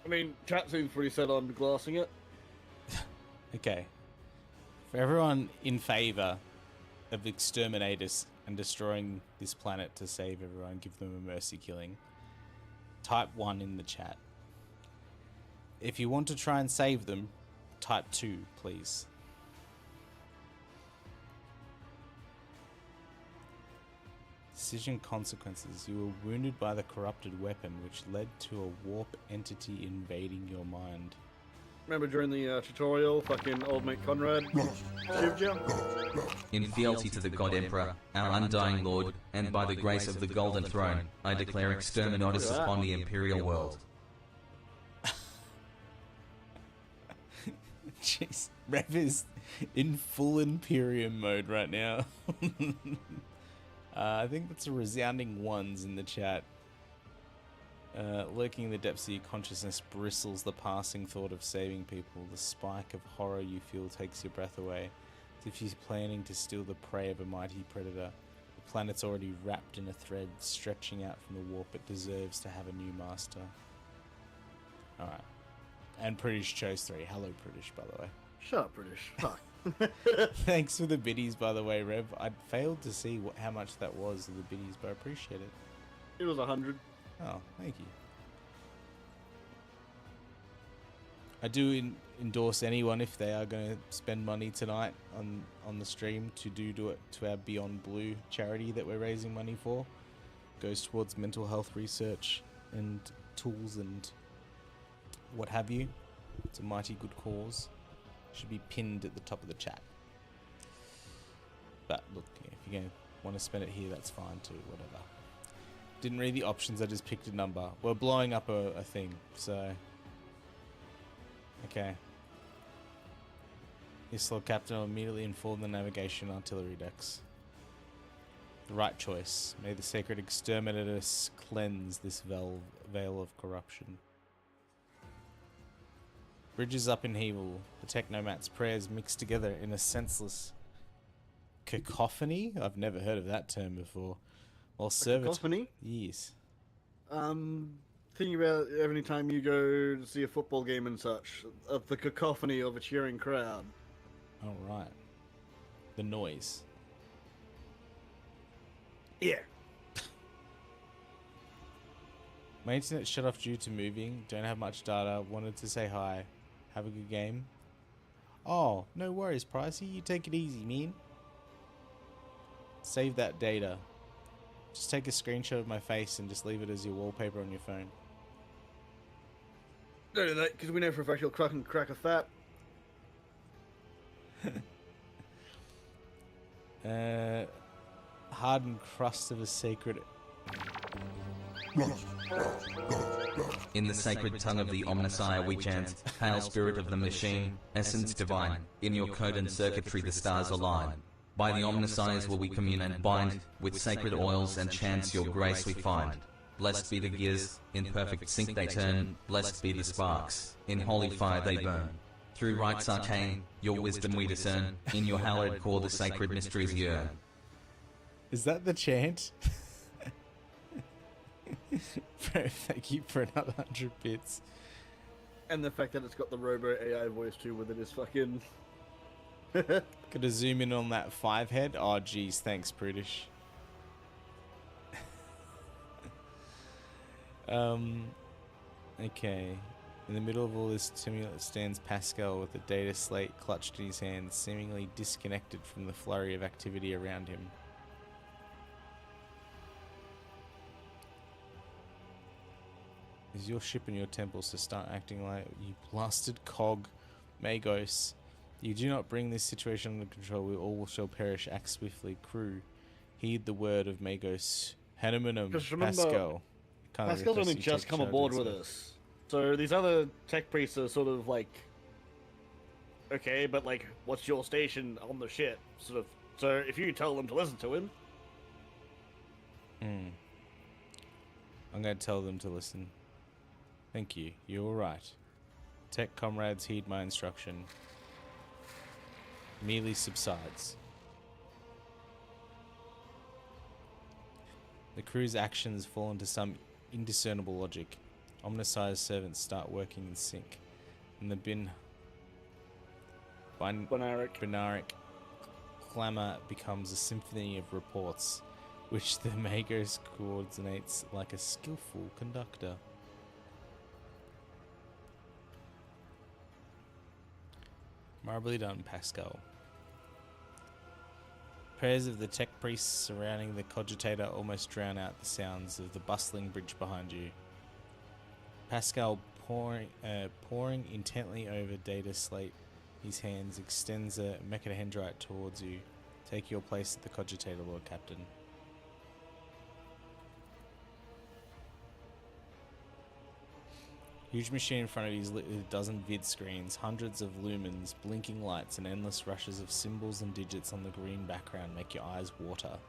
I mean, chat seems pretty set on glassing it. Okay. For everyone in favor of exterminators and destroying this planet to save everyone, give them a mercy killing, type 1 in the chat. If you want to try and save them, type 2, please. Decision consequences. You were wounded by the corrupted weapon, which led to a warp entity invading your mind. Remember during the tutorial, fucking old mate Conrad saved you? In fealty to the God Emperor, our undying Lord, and by the grace of the Golden Throne, I declare exterminatus upon the Imperial world. Jeez, Rev is in full Imperium mode right now. I think that's a resounding ones in the chat. Lurking in the depths of your consciousness bristles the passing thought of saving people. The spike of horror you feel takes your breath away, as if you're planning to steal the prey of a mighty predator. The planet's already wrapped in a thread stretching out from the warp. It deserves to have a new master. Alright. And British chose 3. Hello, British, by the way. Shut up, British. Fuck. Thanks for the biddies, by the way, Rev. I failed to see how much that was of the biddies, but I appreciate it. It was 100. Oh, thank you. I do endorse anyone if they are going to spend money tonight on the stream to do it to our Beyond Blue charity that we're raising money for. Goes towards mental health research and tools and what have you. It's a mighty good cause. Should be pinned at the top of the chat. But look, if you're going to want to spend it here, that's fine too, whatever. Didn't read the options, I just picked a number. We're blowing up a thing, so... Okay. This Lord Captain will immediately inform the navigation artillery decks. The right choice. May the sacred exterminatus cleanse this veil of corruption. Bridges up in Hevel. The Technomat's prayers mixed together in a senseless cacophony? I've never heard of that term before. While Cacophony? Yes. Thinking about every time you go to see a football game and such, of the cacophony of a cheering crowd. All right. The noise. Yeah. My internet shut off due to moving. Don't have much data. Wanted to say hi. Have a good game. Oh, no worries, Pricey. You take it easy, man. Save that data. Just take a screenshot of my face and just leave it as your wallpaper on your phone. Don't do that, because we know for a fact you'll crack a fat. Hardened crust of a sacred... In the sacred tongue of the Omnissiah we chant, Hail Spirit of the Machine, Essence Divine, in your code and circuitry the stars align. By the Omnissiahs will we commune and bind, with sacred oils and chants your grace we find. Blessed be the gears, in perfect sync they turn, blessed be the sparks, in holy fire they burn. Through rites arcane, your wisdom we discern, in your hallowed core the sacred mysteries yearn. Is that the chant? Bro, thank you for another 100 bits. And the fact that it's got the Robo AI voice too with it is fucking... Gotta zoom in on that 5 head. Oh, geez, thanks, British. Okay. In the middle of all this tumult stands Pascal with a data slate clutched in his hands, seemingly disconnected from the flurry of activity around him. Is your ship in your temples to start acting like you blasted cog, Magos? You do not bring this situation under control, we all shall perish. Act swiftly, crew. Heed the word of Magos. Hanumanum, Pascal. Pascal's only just come aboard with us. So these other tech priests are sort of like, okay, but like, what's your station on the ship? Sort of. So if you tell them to listen to him. I'm going to tell them to listen. Thank you. You're all right. Tech comrades heed my instruction. Merely subsides. The crew's actions fall into some indiscernible logic. Omnisci's servants start working in sync, and the binaric clamor becomes a symphony of reports, which the Magos coordinates like a skillful conductor. Marvelly done, Pascal. Prayers of the tech priests surrounding the cogitator almost drown out the sounds of the bustling bridge behind you. Pascal, poring intently over data slate, his hands extends a mechadendrite towards you. Take your place at the cogitator, Lord Captain. Huge machine in front of you is lit with a dozen vid screens, hundreds of lumens, blinking lights, and endless rushes of symbols and digits on the green background make your eyes water.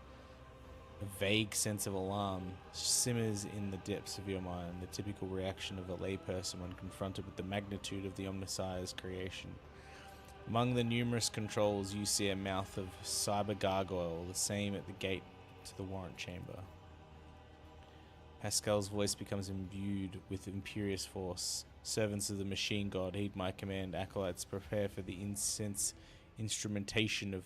A vague sense of alarm simmers in the depths of your mind, the typical reaction of a layperson when confronted with the magnitude of the Omnissiah's creation. Among the numerous controls, you see a mouth of cyber gargoyle, the same at the gate to the warrant chamber. Pascal's voice becomes imbued with imperious force. Servants of the machine god, heed my command. Acolytes, prepare for the instrumentation of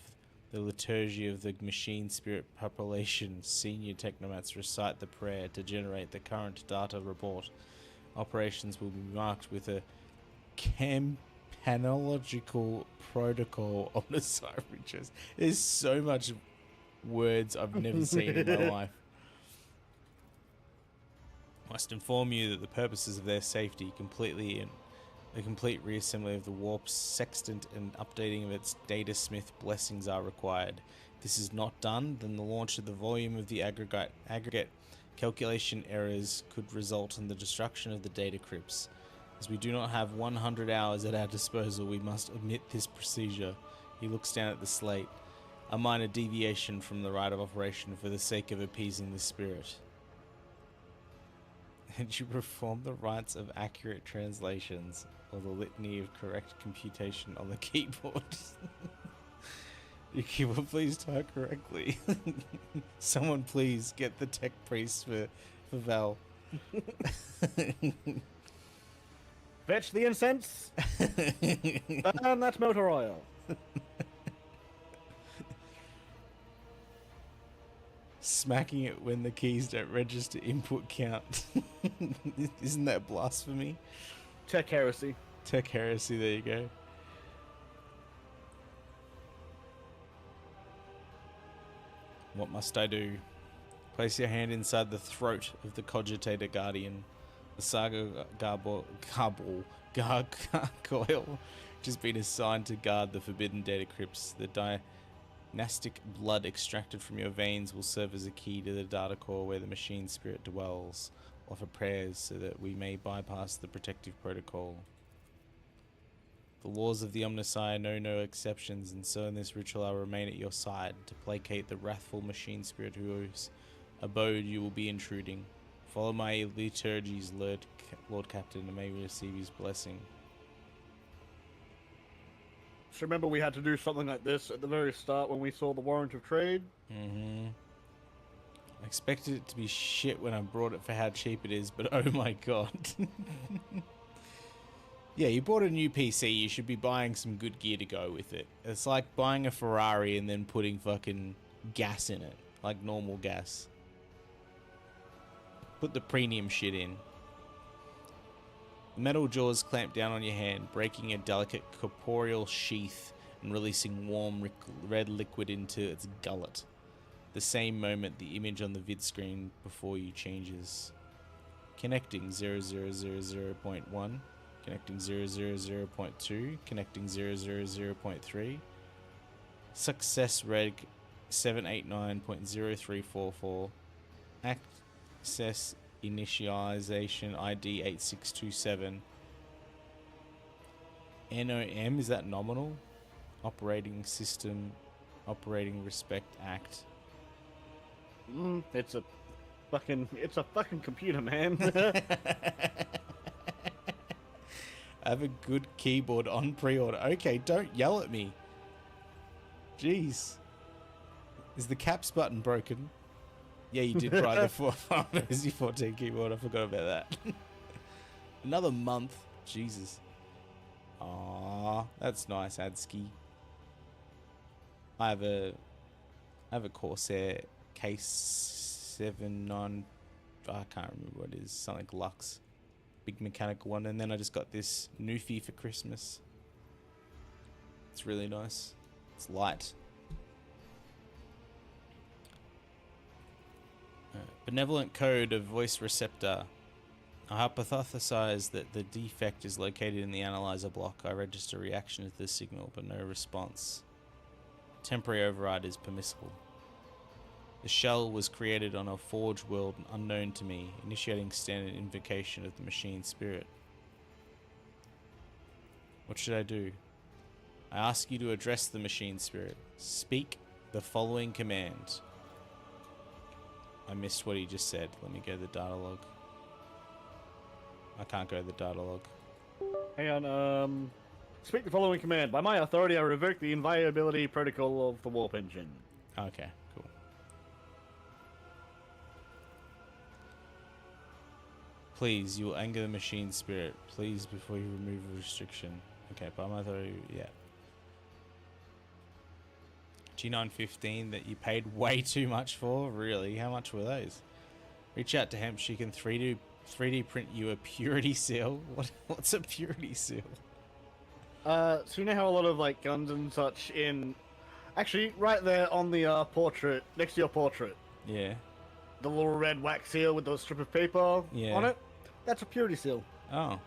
the liturgy of the machine spirit population. Senior technomats recite the prayer to generate the current data report. Operations will be marked with a campanological protocol on the side reaches. There's so much words I've never seen in my life. Must inform you that the purposes of their safety completely and the complete reassembly of the warp sextant and updating of its data smith blessings are required. If this is not done, then the launch of the volume of the aggregate calculation errors could result in the destruction of the data crypts. As we do not have 100 hours at our disposal, we must omit this procedure. He looks down at the slate. A minor deviation from the right of operation for the sake of appeasing the spirit. And you perform the rites of accurate translations or the litany of correct computation on the keyboard. Your keyboard please type correctly. Someone please get the tech priest for Val. Fetch the incense. And that's motor oil. Smacking it when the keys don't register input count. Isn't that blasphemy? Tech heresy. Tech heresy, there you go. What must I do? Place your hand inside the throat of the cogitator guardian. The saga gargoyle, which has been assigned to guard the forbidden data crypts. The dynastic blood extracted from your veins will serve as a key to the data core where the machine spirit dwells. Offer prayers so that we may bypass the protective protocol. The laws of the Omnissiah know no exceptions, and so in this ritual I will remain at your side to placate the wrathful machine spirit whose abode you will be intruding. Follow my liturgies, Lord Captain, and may we receive his blessing. So remember we had to do something like this at the very start when we saw the warrant of trade? Mm-hmm. I expected it to be shit when I brought it for how cheap it is, but oh my god. Yeah, you bought a new PC, you should be buying some good gear to go with it. It's like buying a Ferrari and then putting fucking gas in it, like normal gas. Put the premium shit in. The metal jaws clamp down on your hand, breaking a delicate corporeal sheath and releasing warm red liquid into its gullet. The same moment, the image on the vid screen before you changes. Connecting 0000.1, connecting 000.2, connecting 000.3. Success reg 789.0344. Access initialization ID 8627. NOM, is that nominal? Operating System Operating Respect Act. It's a It's a fucking computer, man. I have a good keyboard on pre-order. Okay, don't yell at me. Jeez. Is the caps button broken? Yeah, you did buy the Final Fantasy 14 keyboard. I forgot about that. Another month. Jesus. Aww, that's nice, Adski. I have a Corsair case 7-9. I can't remember what it is. Something Lux. Big mechanical one. And then I just got this Newfie for Christmas. It's really nice. It's light. Benevolent code of voice receptor. I hypothesize that the defect is located in the analyzer block. I register reaction to the signal, but no response. Temporary override is permissible. The shell was created on a forge world unknown to me, initiating standard invocation of the machine spirit. What should I do? I ask you to address the machine spirit. Speak the following command. I missed what he just said. Let me go to the data log. I can't go to the data log. Hang on, speak the following command. By my authority, I revoke the inviolability protocol of the warp engine. Okay, cool. Please, you will anger the machine spirit. Please, before you remove a restriction. Okay, by my authority, yeah. G915 that you paid way too much for? Really? How much were those? Reach out to Hemp. She can 3D print you a purity seal. What's a purity seal? So you know how a lot of like guns and such in, actually right there on the portrait next to your portrait, Yeah. the little red wax seal with the strip of paper on it. That's a purity seal. Oh.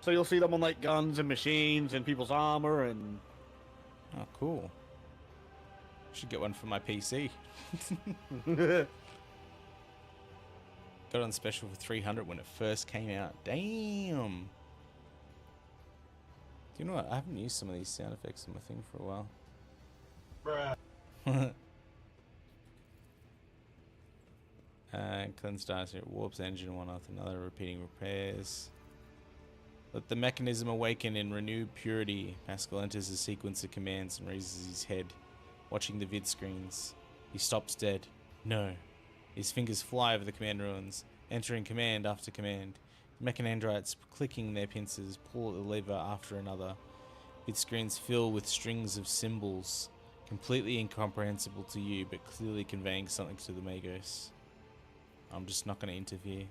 So you'll see them on like guns and machines and people's armor and. Oh, cool. Should get one for my PC. Got on special for 300 when it first came out. Damn. Do you know what? I haven't used some of these sound effects on my thing for a while. Bruh. Cleanse dice here. Warps engine one after another. Repeating repairs. Let the mechanism awaken in renewed purity. Pascal enters a sequence of commands and raises his head, watching the vid screens. He stops dead. No. His fingers fly over the command ruins, entering command after command. Mechanandrites clicking their pincers pull at the lever after another. Vid screens fill with strings of symbols, completely incomprehensible to you, but clearly conveying something to the Magos. I'm just not going to interfere.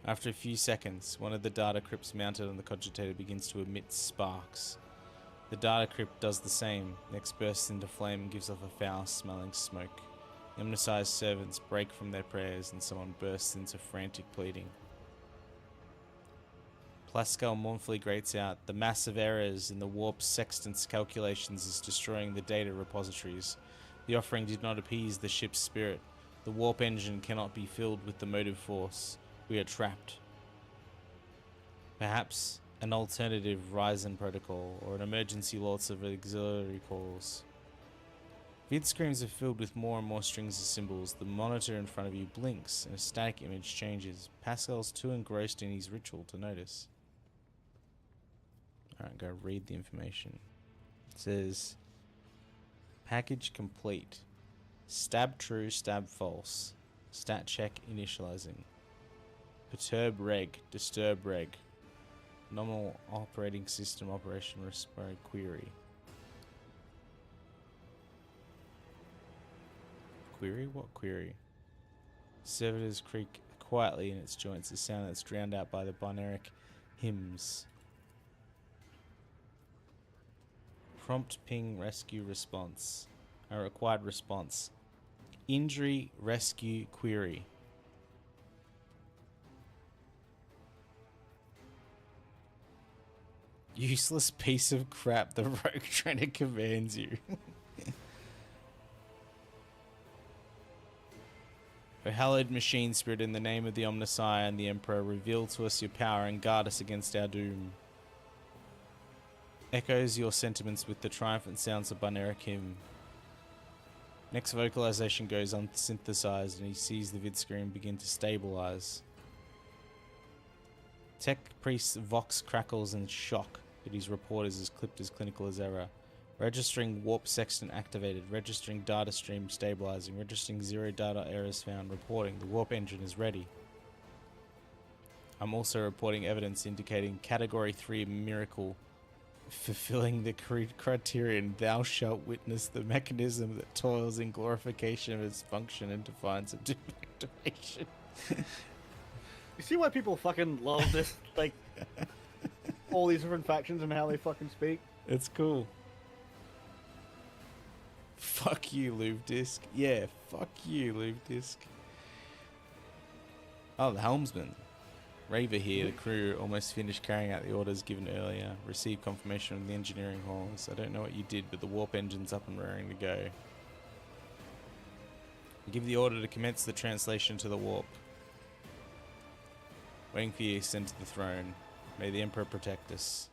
After a few seconds, one of the data crypts mounted on the cogitator begins to emit sparks. The data crypt does the same, next bursts into flame and gives off a foul-smelling smoke. The omnicized servants break from their prayers and someone bursts into frantic pleading. Pascal mournfully grates out, the massive errors in the warp sextant's calculations is destroying the data repositories. The offering did not appease the ship's spirit. The warp engine cannot be filled with the motive force. We are trapped. Perhaps an alternative Ryzen protocol or an emergency lots of auxiliary calls. Vid screens are filled with more and more strings of symbols. The monitor in front of you blinks and a static image changes. Pascal's too engrossed in his ritual to notice. Alright, go read the information. It says, package complete. Stab true, stab false. Stat check initializing. Perturb reg, disturb reg. Nominal operating system operation respond query. Query? What query? Servitors creak quietly in its joints, a sound that's drowned out by the binaric hymns. Prompt ping rescue response. A required response. Injury rescue query. Useless piece of crap, the rogue trainer commands you. O hallowed machine spirit, in the name of the Omnissiah and the Emperor, reveal to us your power and guard us against our doom. Echoes your sentiments with the triumphant sounds of Binaric hymn. Next vocalization goes unsynthesized and he sees the vid screen begin to stabilize. Tech Priest's vox crackles in shock, but his report is as clipped as clinical as error. Registering warp sextant activated, registering data stream stabilizing, registering 0 data errors found, reporting the warp engine is ready. I'm also reporting evidence indicating category 3 miracle, fulfilling the criterion thou shalt witness the mechanism that toils in glorification of its function and defines its activation. You see why people fucking love this, like, all these different factions and how they fucking speak? It's cool. Fuck you, Lube Disc. Yeah, fuck you, Lube Disc. Oh, the helmsman. Raver here, the crew almost finished carrying out the orders given earlier. Received confirmation from the engineering halls. I don't know what you did, but the warp engine's up and raring to go. I give the order to commence the translation to the warp. Waiting for you, sent to the throne. May the Emperor protect us.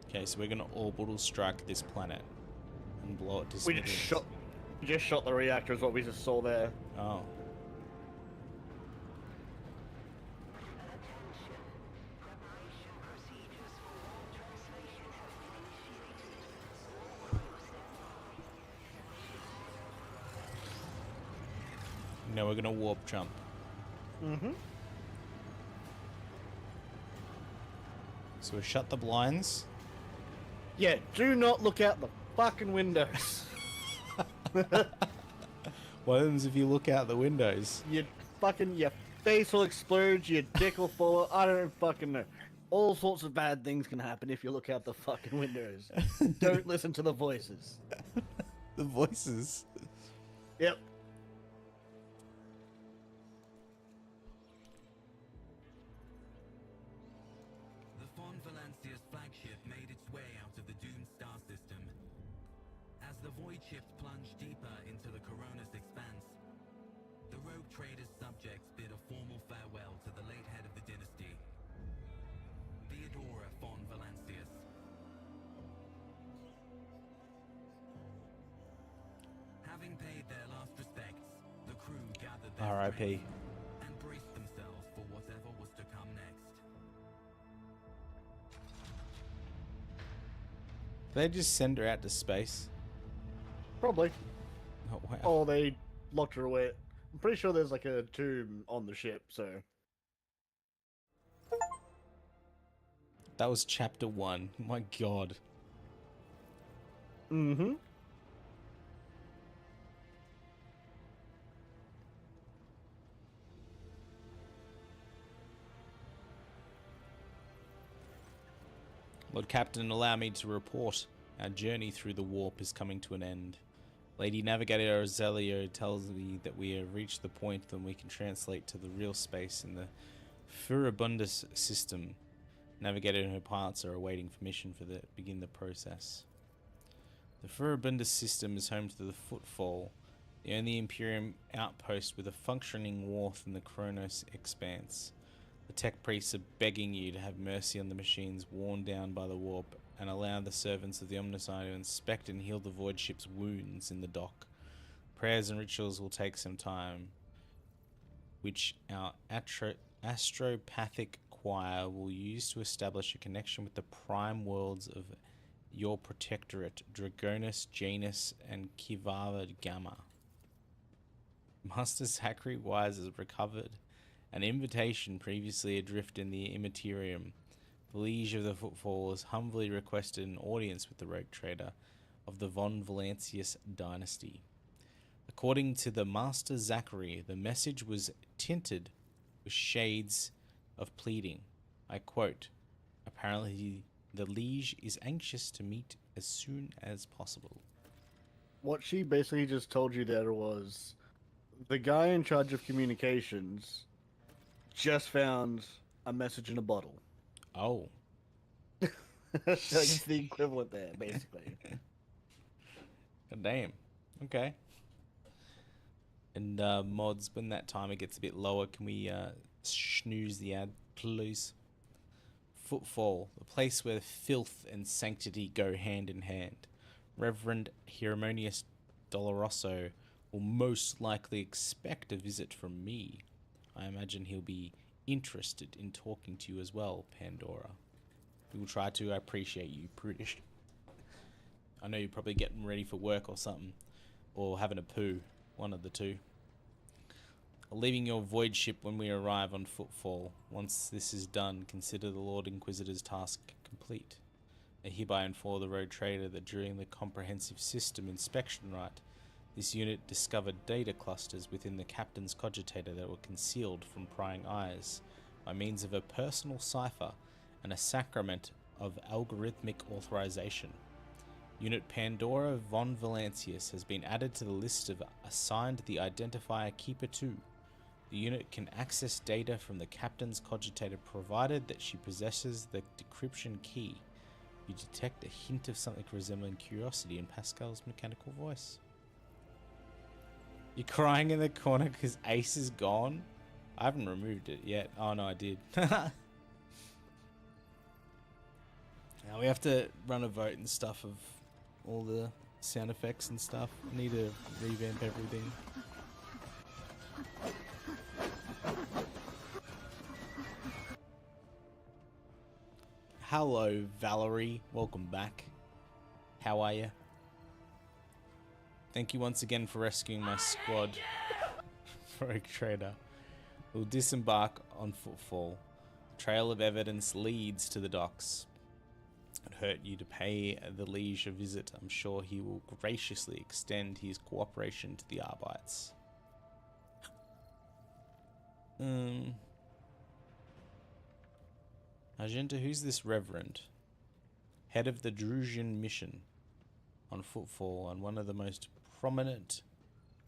Okay, so we're gonna orbital strike this planet and blow it to We smithereens. just shot the reactor is what we just saw there. Oh. Now we're gonna warp jump. Mm-hmm. So we shut the blinds. Yeah, do not look out the fucking windows. What happens if you look out the windows? Your face will explode, your dick will fall. I don't fucking know. All sorts of bad things can happen if you look out the fucking windows. Don't listen to the voices. The voices. Yep. The Fon Valancia's flagship made its way out of the doomed star system. As the void ships plunged deeper into the Corona's expanse, the rogue trader's subjects bid a formal farewell to the late head of the dynasty, Theodora Fon Valancius. Having paid their last respects, the crew gathered their R.I.P. strength and braced themselves for whatever was to come next. Did they just send her out to space? Probably. Oh, wow. Oh, they locked her away. I'm pretty sure there's like a tomb on the ship, so. That was chapter 1. My god. Mm-hmm. Lord Captain, allow me to report. Our journey through the warp is coming to an end. Lady Navigator Roselio tells me that we have reached the point when we can translate to the real space in the Furibundus system. Navigator and her pilots are awaiting permission for the begin the process. The Furibundus system is home to the Footfall, the only Imperium outpost with a functioning wharf in the Kronos expanse. The tech priests are begging you to have mercy on the machines worn down by the warp and allow the servants of the Omnissiah to inspect and heal the void ship's wounds in the dock. Prayers and rituals will take some time, which our astropathic choir will use to establish a connection with the prime worlds of your protectorate, Dragonus, Janus, and Kivava Gamma. Master Zachary Wise has recovered an invitation previously adrift in the Immaterium. The Liege of the Footfall has humbly requested an audience with the rogue trader of the Von Valancius dynasty. According to the Master Zachary, the message was tinted with shades of pleading. I quote, apparently the Liege is anxious to meet as soon as possible. What she basically just told you there was the guy in charge of communications just found a message in a bottle. Oh. So it's the equivalent there, basically. God damn. Okay. And mods, when that timer gets a bit lower, can we snooze the ad, please? Footfall, the place where filth and sanctity go hand in hand. Reverend Hieronymus Doloroso will most likely expect a visit from me. I imagine he'll be interested in talking to you as well, Pandora. We will try to. I appreciate you, prudish. I know you're probably getting ready for work or something, or having a poo, one of the two. Leaving your void ship when we arrive on Footfall. Once this is done, consider the Lord Inquisitor's task complete. I hereby inform the rogue trader that during the comprehensive system inspection rite, this unit discovered data clusters within the captain's cogitator that were concealed from prying eyes by means of a personal cipher and a sacrament of algorithmic authorization. Unit Pandora von Valancius has been added to the list of assigned the identifier Keeper 2. The unit can access data from the captain's cogitator provided that she possesses the decryption key. You detect a hint of something resembling curiosity in Pascal's mechanical voice. You're crying in the corner because Ace is gone? I haven't removed it yet. Oh no, I did. Now we have to run a vote and stuff of all the sound effects and stuff. I need to revamp everything. Hello, Valerie. Welcome back. How are you? Thank you once again for rescuing my squad. Rogue Trader. We'll disembark on Footfall. The trail of evidence leads to the docks. It hurt you to pay the liege a visit. I'm sure he will graciously extend his cooperation to the Arbites. Argenta, who's this reverend? Head of the Drusian mission on Footfall and one of the most prominent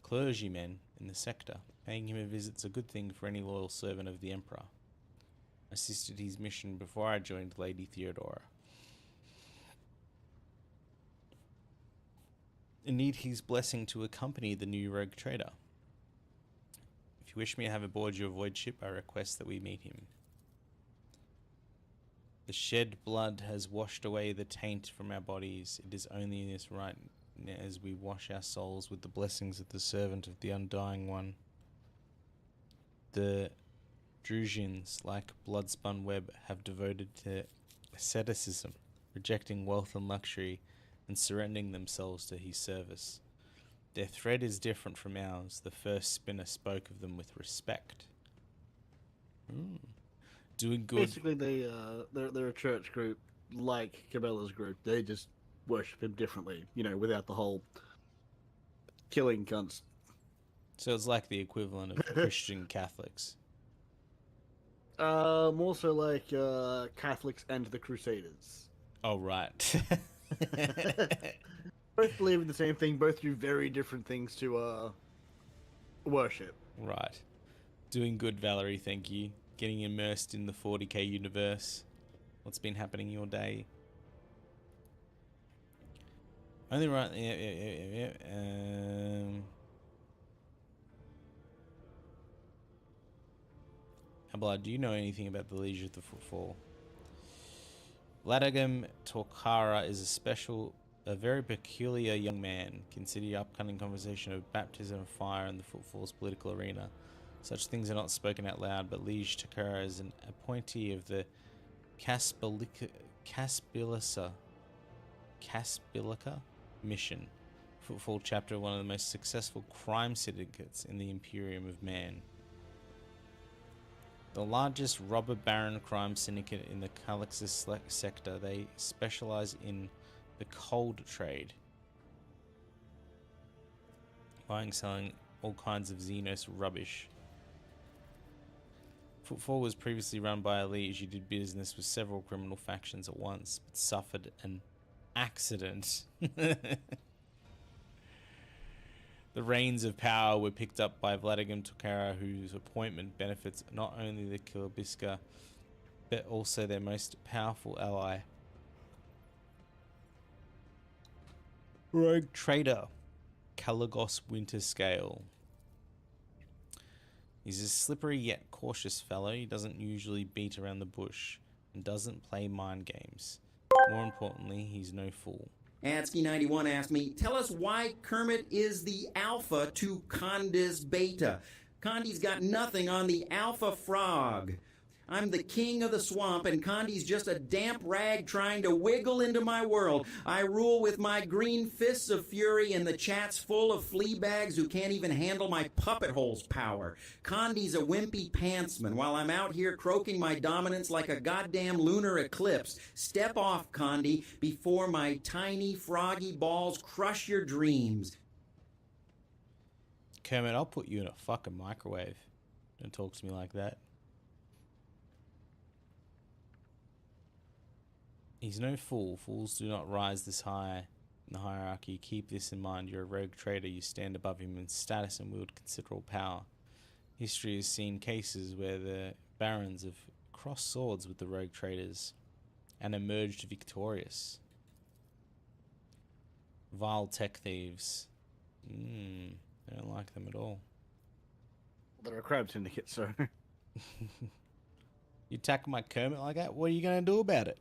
clergymen in the sector. Paying him a visit's a good thing for any loyal servant of the Emperor. Assisted his mission before I joined Lady Theodora. I need his blessing to accompany the new rogue trader. If you wish me to have aboard your void ship, I request that we meet him. The shed blood has washed away the taint from our bodies. It is only in this right as we wash our souls with the blessings of the servant of the Undying One. The Drusians, like bloodspun web, have devoted to asceticism, rejecting wealth and luxury, and surrendering themselves to his service. Their thread is different from ours. The first spinner spoke of them with respect. Doing good. Basically, they're a church group like Cabela's group. They just worship him differently, you know, without the whole killing cunts. So it's like the equivalent of Christian Catholics. More so like Catholics and the Crusaders. Oh, right. Both believe in the same thing, both do very different things to worship. Right. Doing good, Valerie, thank you. Getting immersed in the 40k universe. What's been happening in your day? Only right. Yeah. Abla, do you know anything about the Leisure of the Footfall? Vladimir Torkara is a very peculiar young man. Consider your upcoming conversation of baptism of fire in the Footfall's political arena. Such things are not spoken out loud, but Liege Takara is an appointee of the Caspilica mission. Footfall chapter, one of the most successful crime syndicates in the Imperium of Man. The largest robber baron crime syndicate in the Calixus sector. They specialize in the cold trade. Buying, selling all kinds of Xenos rubbish. Footfall was previously run by a liege who did business with several criminal factions at once, but suffered an accident. The reins of power were picked up by Vladimir Torkara, whose appointment benefits not only the Kilbiska, but also their most powerful ally. Rogue Trader, Caligos Winterscale. He's a slippery yet cautious fellow. He doesn't usually beat around the bush and doesn't play mind games. More importantly, he's no fool. Adsky91 asked me, tell us why Kermit is the alpha to Condi's beta. Condi's got nothing on the alpha frog. I'm the king of the swamp, and Condi's just a damp rag trying to wiggle into my world. I rule with my green fists of fury, and the chat's full of flea bags who can't even handle my puppet holes power. Condi's a wimpy pantsman, while I'm out here croaking my dominance like a goddamn lunar eclipse. Step off, Condi, before my tiny froggy balls crush your dreams. Kermit, I'll put you in a fucking microwave. Don't talk to me like that. He's no fool. Fools do not rise this high in the hierarchy. Keep this in mind. You're a rogue trader. You stand above him in status and wield considerable power. History has seen cases where the barons have crossed swords with the rogue traders and emerged victorious. Vile tech thieves. I don't like them at all. They're a crab syndicate, so... You attack my Kermit like that? What are you going to do about it?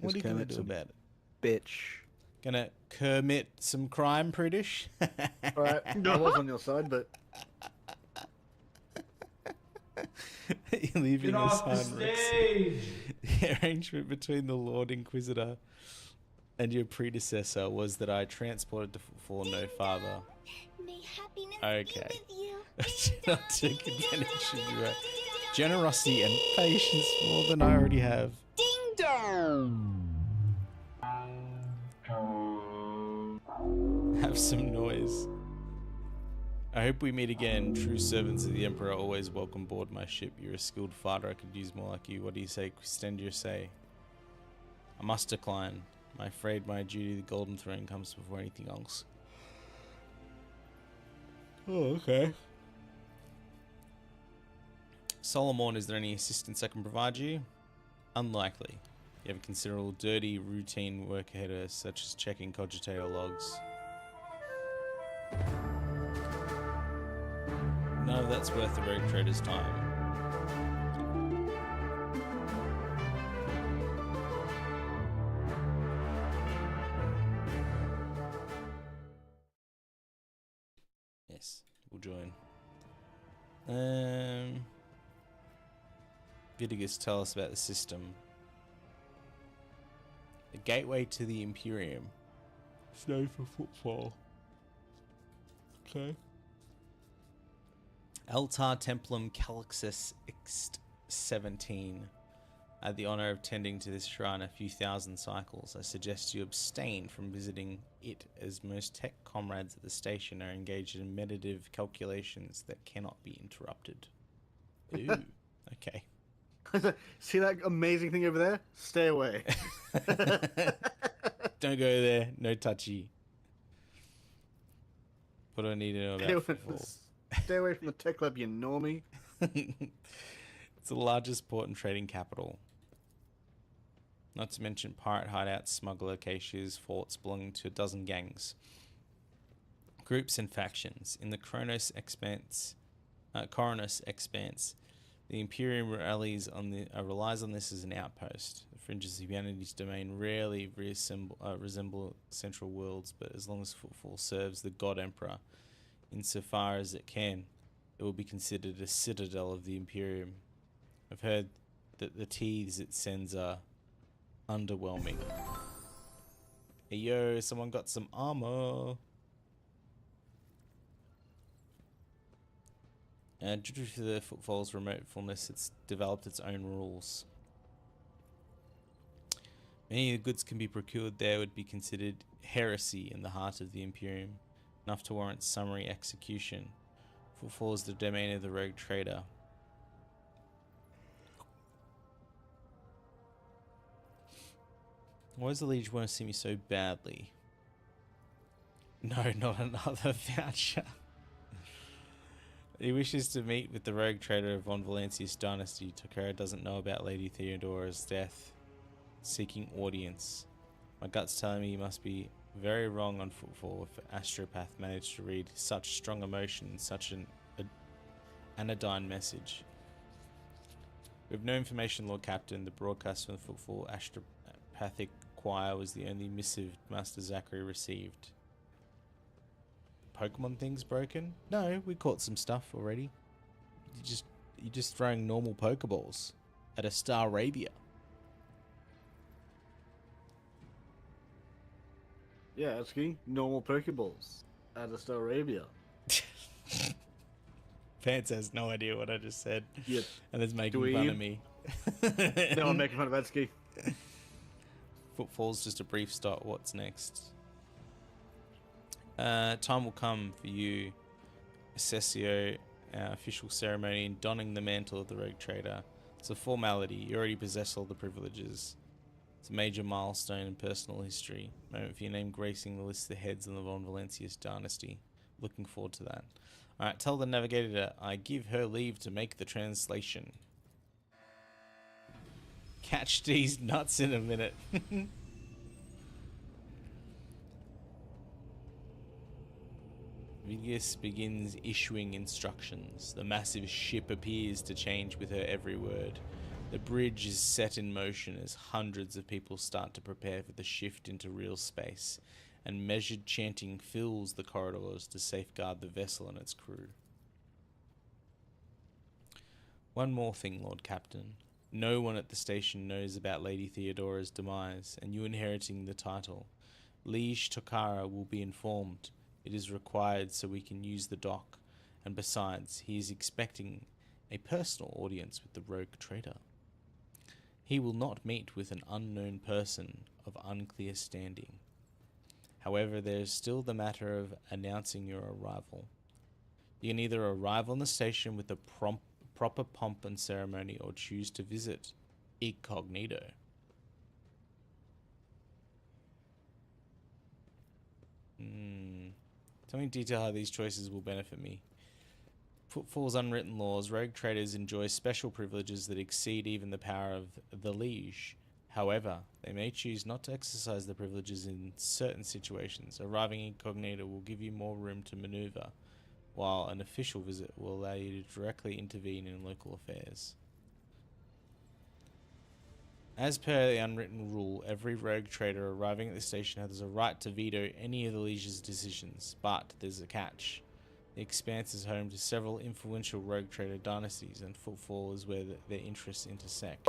What are you going to do about it? Bitch. Gonna Kermit some crime, prudish? Alright, I was on your side, but... You're leaving Get us off the stage! The arrangement between the Lord Inquisitor and your predecessor was that I transported to Footfall no farther. Okay. Not take advantage of your generosity and patience more than I already have. Ding dong! Have some noise. I hope we meet again. True servants of the Emperor always welcome aboard my ship. You're a skilled fighter. I could use more like you. What do you say? Extend your say. I must decline. I'm afraid my duty, the Golden Throne, comes before anything else. Oh, okay. Solomon, is there any assistance I can provide you? Unlikely. You have a considerable dirty routine work ahead of us, such as checking cogitator logs. None of that's worth the rogue trader's time. Yes, we'll join. Vidigus, tell us about the system. The gateway to the Imperium. Snow for footfall. Okay. Altar Templum Calixus Ixt 17. I had the honor of tending to this shrine a few thousand cycles. I suggest you abstain from visiting it, as most tech comrades at the station are engaged in meditative calculations that cannot be interrupted. Ooh, okay. See that amazing thing over there? Stay away. Don't go there. No touchy. What do I need to know about footfall? Stay away from the tech lab, you normie. It's the largest port and trading capital. Not to mention pirate hideouts, smuggler caches, forts belonging to a dozen gangs. Groups and factions. In the Coronos Expanse, the Imperium relies on this as an outpost. The fringes of humanity's domain rarely resemble central worlds, but as long as Footfall serves the God Emperor, insofar as it can, it will be considered a citadel of the Imperium. I've heard that the teas it sends are underwhelming. Hey yo, someone got some armor. Due to the Footfall's remotefulness, it's developed its own rules. Many of the goods can be procured there would be considered heresy in the heart of the Imperium, enough to warrant summary execution. Footfall is the domain of the rogue trader. Why does the Liege want to see me so badly? No, not another voucher. He wishes to meet with the rogue trader of Von Valancius dynasty. Takara doesn't know about Lady Theodora's death. Seeking audience. My gut's telling me he must be very wrong on Footfall if an astropath managed to read such strong emotion in such anodyne message. We have no information, Lord Captain. The broadcast from the Footfall Astropathic Choir was the only missive Master Zachary received. Pokemon things broken? No, we caught some stuff already. You're just throwing normal Pokeballs at a Starabia. Yeah, Esky, normal Pokeballs at a Starabia. Pants has no idea what I just said. Yep. And is making Dweeb. fun of me. No, I'm making fun of Esky. Footfall's just a brief stop. What's next? Time will come for you, Assessio, our official ceremony in donning the mantle of the Rogue Trader. It's a formality. You already possess all the privileges. It's a major milestone in personal history. Moment for your name gracing the list of the heads in the Von Valancius dynasty. Looking forward to that. Alright, tell the navigator I give her leave to make the translation. Catch these nuts in a minute. Vigus begins issuing instructions. The massive ship appears to change with her every word. The bridge is set in motion as hundreds of people start to prepare for the shift into real space, and measured chanting fills the corridors to safeguard the vessel and its crew. One more thing, Lord Captain. No one at the station knows about Lady Theodora's demise, and you inheriting the title. Liege Tokara will be informed. It is required so we can use the dock, and besides, he is expecting a personal audience with the rogue trader. He will not meet with an unknown person of unclear standing. However, there is still the matter of announcing your arrival. You can either arrive on the station with a proper pomp and ceremony or choose to visit incognito. Tell me in detail how these choices will benefit me. Footfall's unwritten laws, rogue traders enjoy special privileges that exceed even the power of the liege. However, they may choose not to exercise the privileges in certain situations. Arriving incognito will give you more room to maneuver, while an official visit will allow you to directly intervene in local affairs. As per the unwritten rule, every rogue trader arriving at the station has a right to veto any of the liege's decisions, but there's a catch. The Expanse is home to several influential rogue trader dynasties, and Footfall is where their interests intersect.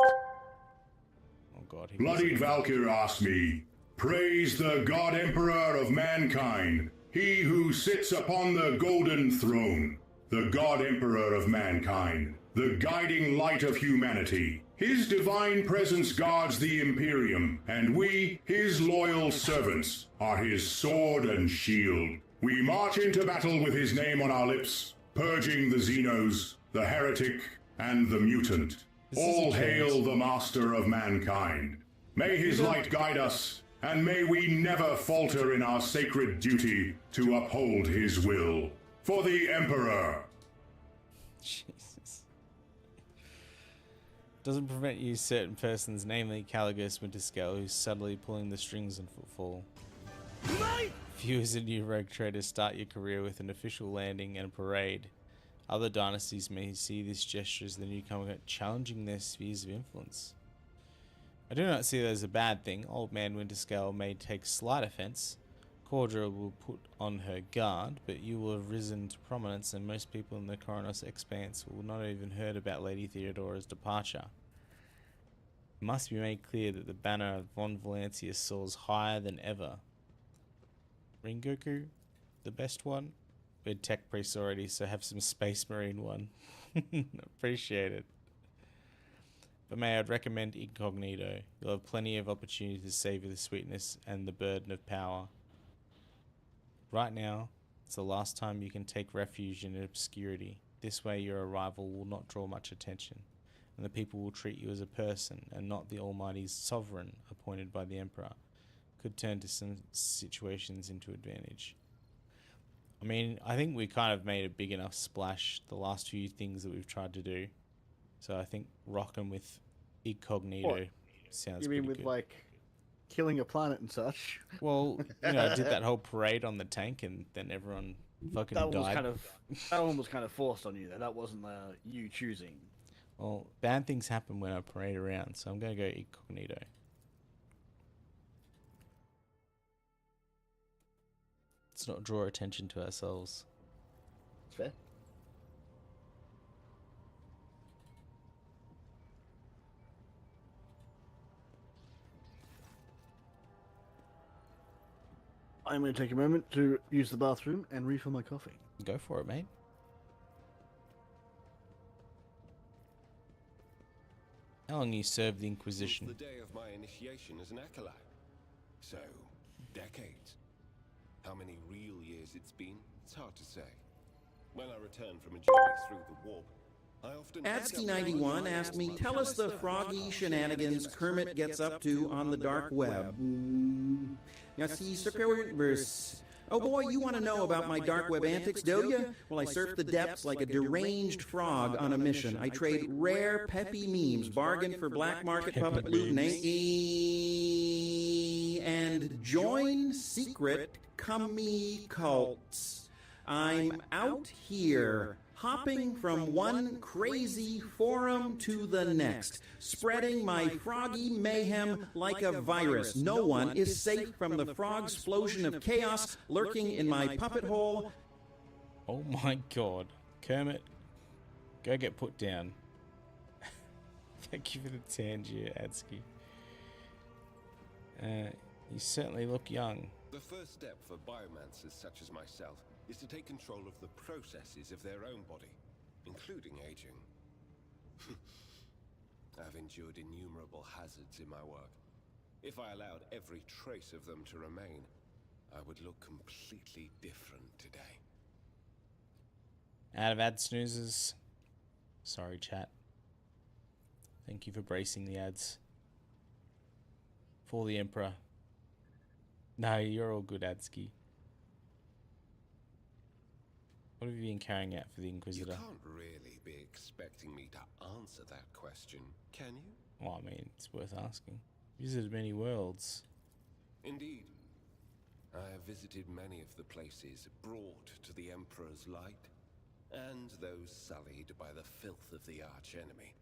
Oh god. Bloodied Valkyr asked me, praise the God Emperor of mankind, he who sits upon the golden throne, the God Emperor of mankind, the guiding light of humanity. His divine presence guards the Imperium, and we, his loyal servants, are his sword and shield. We march into battle with his name on our lips, purging the Xenos, the heretic, and the mutant. All hail the master of mankind. May his light guide us, and may we never falter in our sacred duty to uphold his will. For the Emperor! Jesus. Doesn't prevent you certain persons, namely Caligus Winterscale, who's subtly pulling the strings in Footfall. Few as a new rogue trader start your career with an official landing and a parade. Other dynasties may see this gesture as the newcomer challenging their spheres of influence. I do not see that as a bad thing. Old Man Winterscale may take slight offense. Cordra will put on her guard, but you will have risen to prominence, and most people in the Coronos Expanse will not have even heard about Lady Theodora's departure. It must be made clear that the banner of Von Valancius soars higher than ever. Ringoku, the best one? We had Tech Priest already, so have some Space Marine one. Appreciate it. But may I'd recommend Incognito. You'll have plenty of opportunity to savor the sweetness and the burden of power. Right now, it's the last time you can take refuge in obscurity. This way your arrival will not draw much attention, and the people will treat you as a person and not the almighty sovereign appointed by the Emperor. Could turn to some situations into advantage. I mean, I think we kind of made a big enough splash the last few things that we've tried to do. So I think rocking with Incognito What? sounds You pretty mean with good. like killing a planet and such? Well, I did that whole parade on the tank, and then everyone Fucking That was died. kind of that one was kind of forced on you. There, that wasn't you choosing. Well, bad things happen when I parade around, so I'm gonna go incognito. Let's not draw attention to ourselves. It's fair. I'm going to take a moment to use the bathroom and refill my coffee. Go for it, mate. How long you served the Inquisition? The day of my initiation as an acolyte. So, decades. How many real years it's been, it's hard to say. When I return from a journey through the warp, I often... Adsky91 asked me, tell us the froggy shenanigans Kermit gets up to on the dark web. Now see, Superverse. Oh boy, you want to know about my dark web antics, do you? Well, I surf the depths like a deranged frog on a mission. I trade rare, peppy memes, bargain for black market puppet loot, and join secret cummy cults. I'm out here, hopping from one crazy forum to the next, spreading my froggy mayhem like a virus. No one is safe from the frog's explosion of chaos lurking in my puppet hole. Oh my god. Kermit, go get put down. Thank you for the Tangier, Adsky. You certainly look young. The first step for biomancers such as myself is to take control of the processes of their own body, including aging. I've endured innumerable hazards in my work. If I allowed every trace of them to remain, I would look completely different today. Out of ad snoozes. Sorry, chat. Thank you for bracing the ads. For the Emperor. No, you're all good, Adsky. What have you been carrying out for the Inquisitor? You can't really be expecting me to answer that question, can you? Well, I mean, it's worth asking. Visited many worlds. Indeed. I have visited many of the places brought to the Emperor's light, and those sullied by the filth of the archenemy.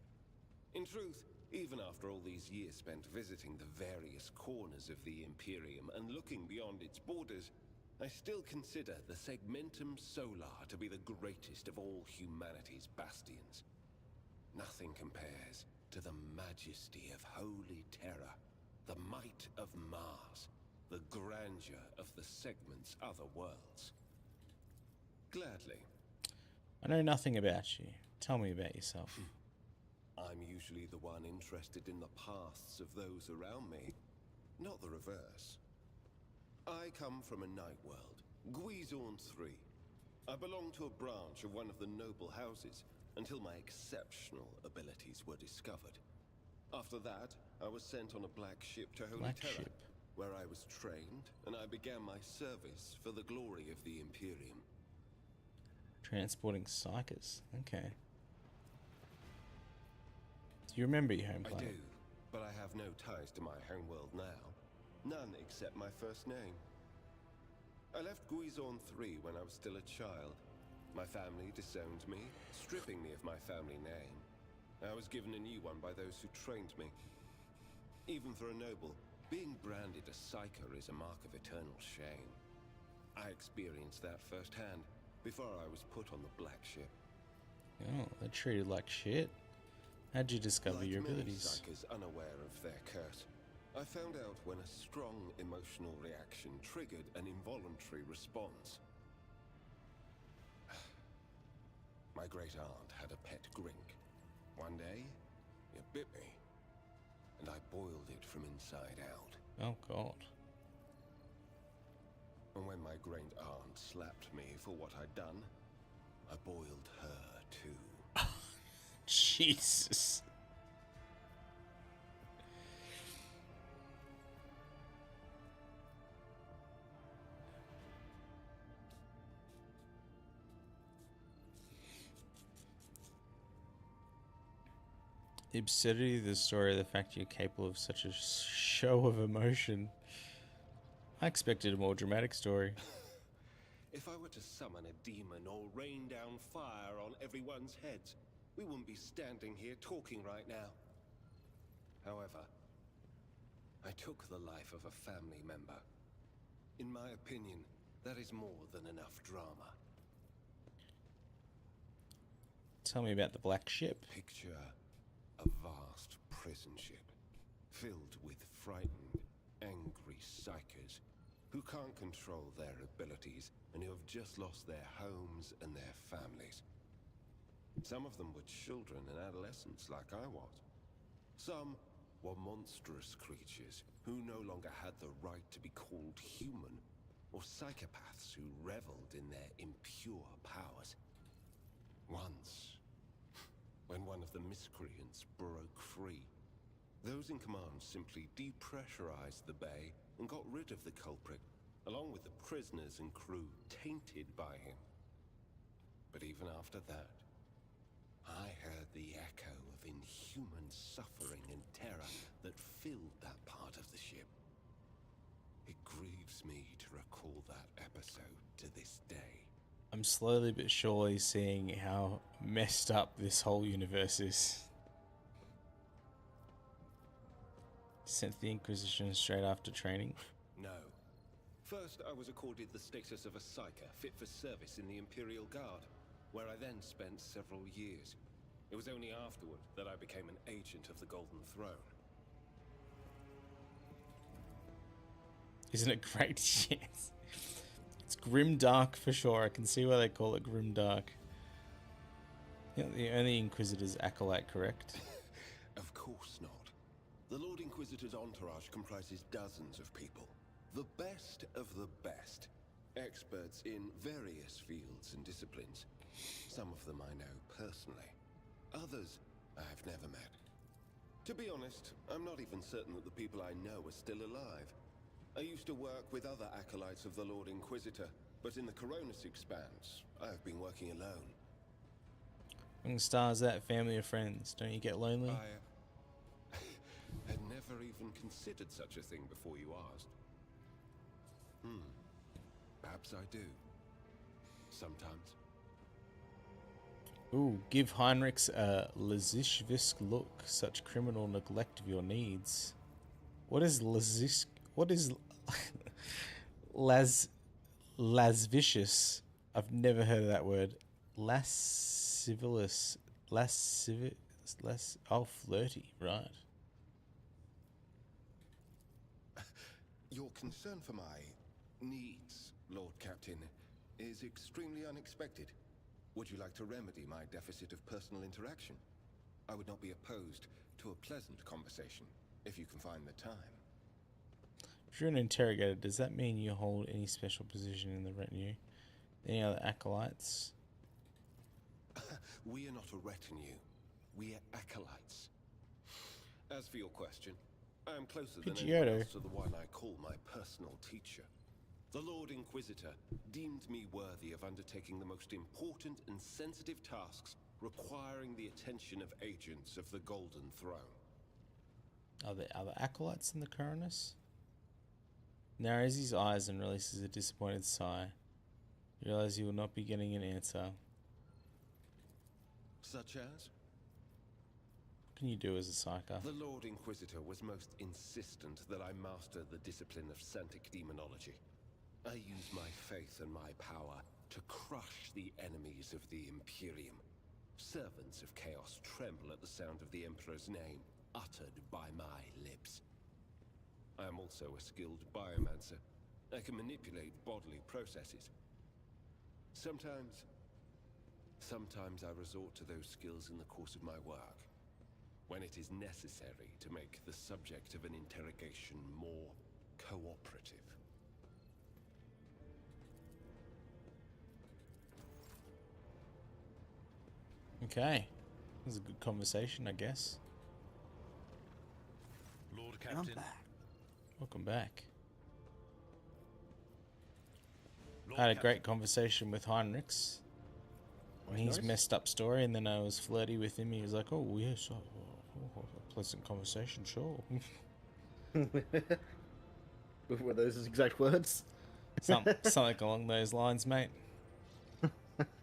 In truth, even after all these years spent visiting the various corners of the Imperium and looking beyond its borders, I still consider the Segmentum Solar to be the greatest of all humanity's bastions. Nothing compares to the majesty of Holy Terror, the might of Mars, the grandeur of the Segment's other worlds. Gladly. I know nothing about you. Tell me about yourself. I'm usually the one interested in the pasts of those around me, not the reverse. I come from a night world, Guizorn 3. I belong to a branch of one of the noble houses until my exceptional abilities were discovered. After that, I was sent on a black ship to Holy Terror, where I was trained and I began my service for the glory of the Imperium. Transporting psychers. Okay. Do you remember your home planet? I do, but I have no ties to my homeworld now. None except my first name. I left Guizorn 3 when I was still a child. My family disowned me, stripping me of my family name. I was given a new one by those who trained me. Even for a noble, being branded a psyker is a mark of eternal shame. I experienced that firsthand before I was put on the black ship. Oh, they're treated like shit. How'd you discover your abilities? Psychers unaware of their curse, I found out when a strong emotional reaction triggered an involuntary response. My great aunt had a pet grink. One day, it bit me, and I boiled it from inside out. Oh god. And when my great aunt slapped me for what I'd done, I boiled her too. Jesus. The absurdity of the story, the fact you're capable of such a show of emotion. I expected a more dramatic story. If I were to summon a demon or rain down fire on everyone's heads, we wouldn't be standing here talking right now. However, I took the life of a family member. In my opinion, that is more than enough drama. Tell me about the black ship. Picture a vast prison ship filled with frightened, angry psychers who can't control their abilities and who have just lost their homes and their families. Some of them were children and adolescents like I was. Some were monstrous creatures who no longer had the right to be called human, or psychopaths who reveled in their impure powers. Once, when one of the miscreants broke free, those in command simply depressurized the bay and got rid of the culprit, along with the prisoners and crew tainted by him. But even after that, I heard the echo of inhuman suffering and terror that filled that part of the ship. It grieves me to recall that episode to this day. I'm slowly but surely seeing how messed up this whole universe is. Sent to the Inquisition straight after training. No. First, I was accorded the status of a psyker fit for service in the Imperial Guard, where I then spent several years. It was only afterward that I became an agent of the Golden Throne. Isn't it great? Yes. It's grim dark for sure. I can see why they call it grim dark. Yeah, the only Inquisitor's acolyte, correct? Of course not. The Lord Inquisitor's entourage comprises dozens of people. The best of the best. Experts in various fields and disciplines. Some of them I know personally. Others I have never met. To be honest, I'm not even certain that the people I know are still alive. I used to work with other acolytes of the Lord Inquisitor, but in the Coronis Expanse, I have been working alone. Among stars, that family or friends, don't you get lonely? I had never even considered such a thing before you asked. Perhaps I do. Sometimes. Ooh, give Heinrichs a Lazishvisk look. Such criminal neglect of your needs. What is Lazisk? What is Lasvicious? I've never heard of that word. Lascivious. Oh, flirty, right. Your concern for my needs, Lord Captain, is extremely unexpected. Would you like to remedy my deficit of personal interaction? I would not be opposed to a pleasant conversation, if you can find the time. If you're an interrogator, does that mean you hold any special position in the retinue? Any other acolytes? We are not a retinue. We are acolytes. As for your question, I am closer than anyone else to the one I call my personal teacher. The Lord Inquisitor deemed me worthy of undertaking the most important and sensitive tasks requiring the attention of agents of the Golden Throne. Are there other acolytes in the Coronis? Narrows his eyes and releases a disappointed sigh. You realize he will not be getting an answer. Such as? What can you do as a psyker? The Lord Inquisitor was most insistent that I master the discipline of Santic Demonology. I use my faith and my power to crush the enemies of the Imperium. Servants of Chaos tremble at the sound of the Emperor's name, uttered by my lips. I am also a skilled biomancer. I can manipulate bodily processes. Sometimes I resort to those skills in the course of my work, when it is necessary to make the subject of an interrogation more cooperative. Okay. This is a good conversation, I guess. Lord Captain. Welcome back. I had a great conversation with Heinrichs. And his messed up story, and then I was flirty with him. He was like, oh, yes, a pleasant conversation, sure. Were those his exact words? Something along those lines, mate.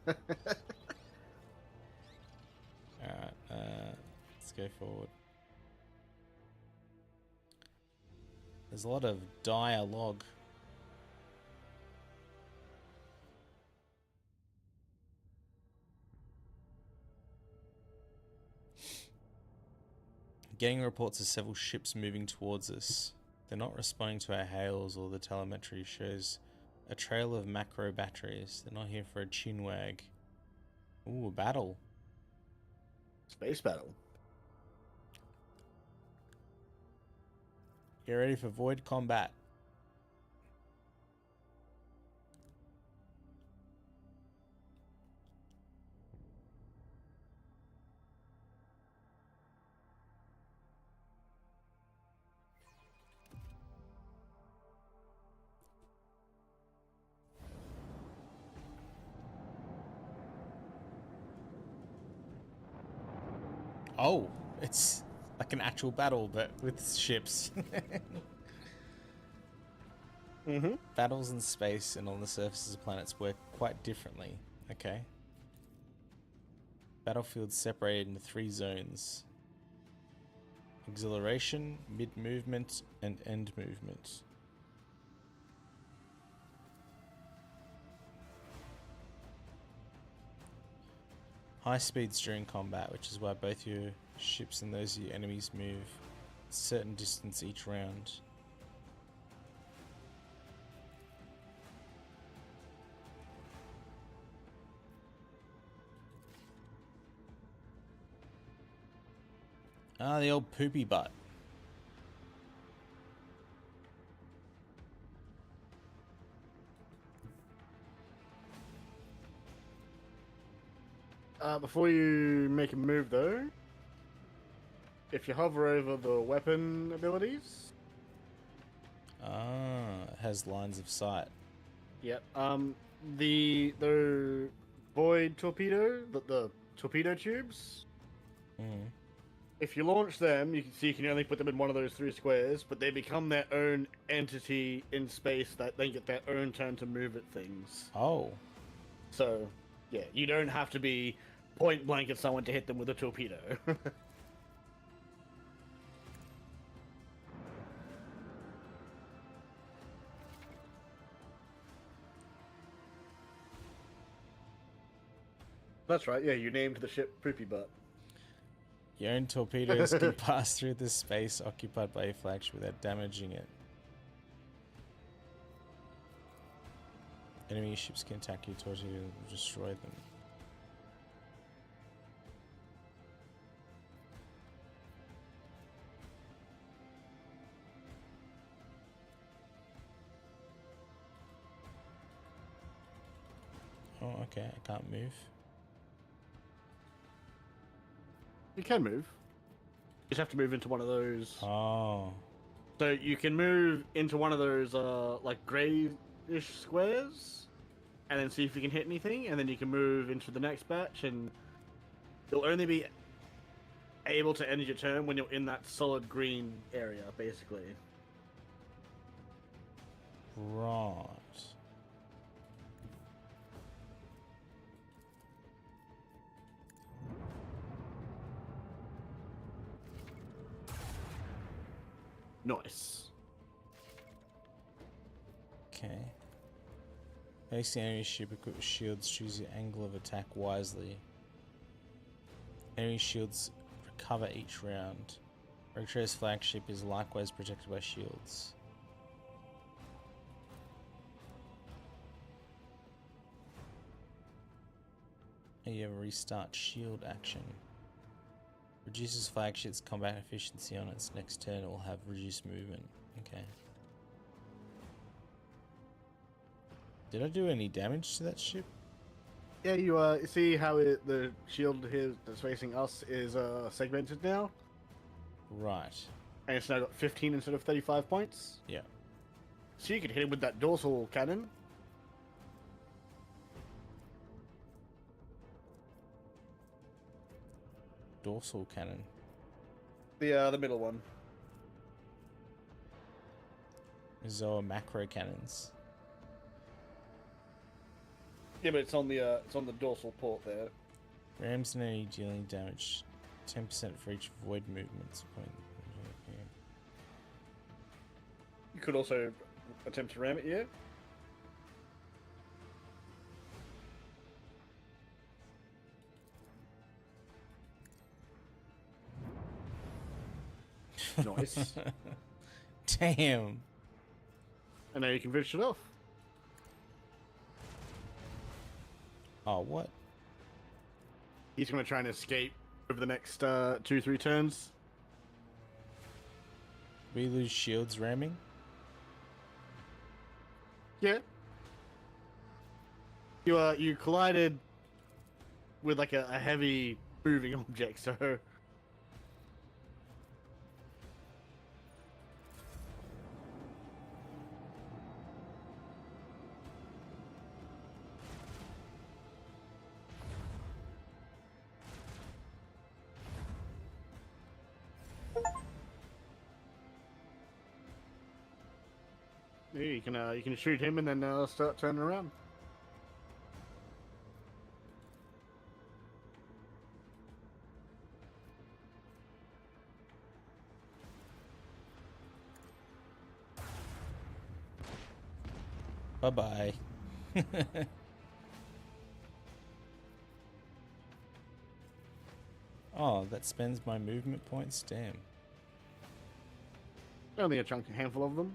Alright, let's go forward. There's a lot of dialogue. Getting reports of several ships moving towards us. They're not responding to our hails, or the telemetry shows a trail of macro batteries. They're not here for a chinwag. Ooh, a battle. Space battle. Get ready for void combat. Oh, it's like an actual battle, but with ships. Battles in space and on the surfaces of planets work quite differently. Okay. Battlefields separated into 3 zones: exhilaration, mid-movement, and end movement. High speeds during combat, which is why both your ships and those of your enemies move a certain distance each round. Ah, the old poopy butt. Before you make a move, though, if you hover over the weapon abilities, Ah, it has lines of sight. yep. The void torpedo, the torpedo tubes. If you launch them, you can only put them in one of those 3 squares, but they become their own entity in space that they get their own turn to move at things. Oh. So, yeah, you don't have to be point blank at someone to hit them with a torpedo. That's right, yeah, you named the ship Poopy Butt. Your own torpedoes can pass through the space occupied by your flagship without damaging it. Enemy ships can attack your torpedo and destroy them. Oh, okay, I can't move. You can move. You just have to move into one of those. Oh. So you can move into one of those, like, grey-ish squares, and then see if you can hit anything, and then you can move into the next batch, and you'll only be able to end your turn when you're in that solid green area, basically. Right. Nice. Okay. Facing enemy ship equipped with shields, choose your angle of attack wisely. Enemy shields recover each round. Rogue's flagship is likewise protected by shields. And you have a restart shield action. Reduces flagship's combat efficiency on its next turn. It will have reduced movement. Okay. Did I do any damage to that ship? Yeah, you see how the shield here that's facing us is segmented now? Right. And it's now got 15 instead of 35 points? Yeah. So you could hit him with that dorsal cannon. Dorsal cannon. The middle one. Zoa macro cannons. Yeah, but it's on the dorsal port there. Rams and enemy dealing damage. 10% for each void movements point. You could also attempt to ram it, yeah? Nice. Damn. And now you can finish it off. Oh, what? He's going to try and escape over the next 2-3 turns. We lose shields ramming? Yeah. You collided with like a heavy moving object, so yeah, you can shoot him and then start turning around. Bye-bye. Oh, that spends my movement points? Damn. Only a handful of them.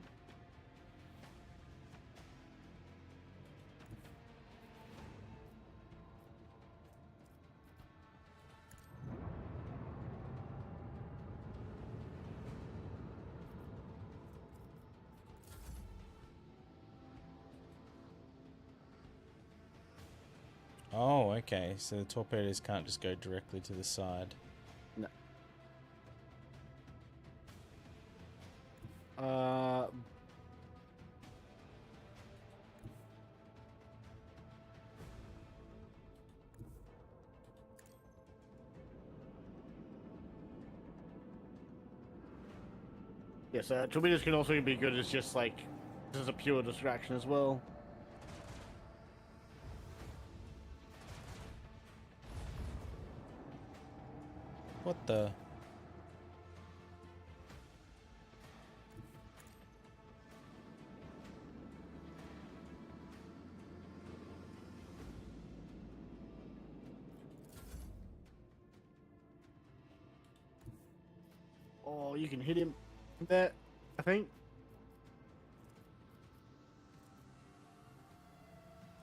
Oh, okay. So the torpedoes can't just go directly to the side. No. Uh. Yes, torpedoes can also be good as just like as a pure distraction as well. What the? Oh, you can hit him with that, I think.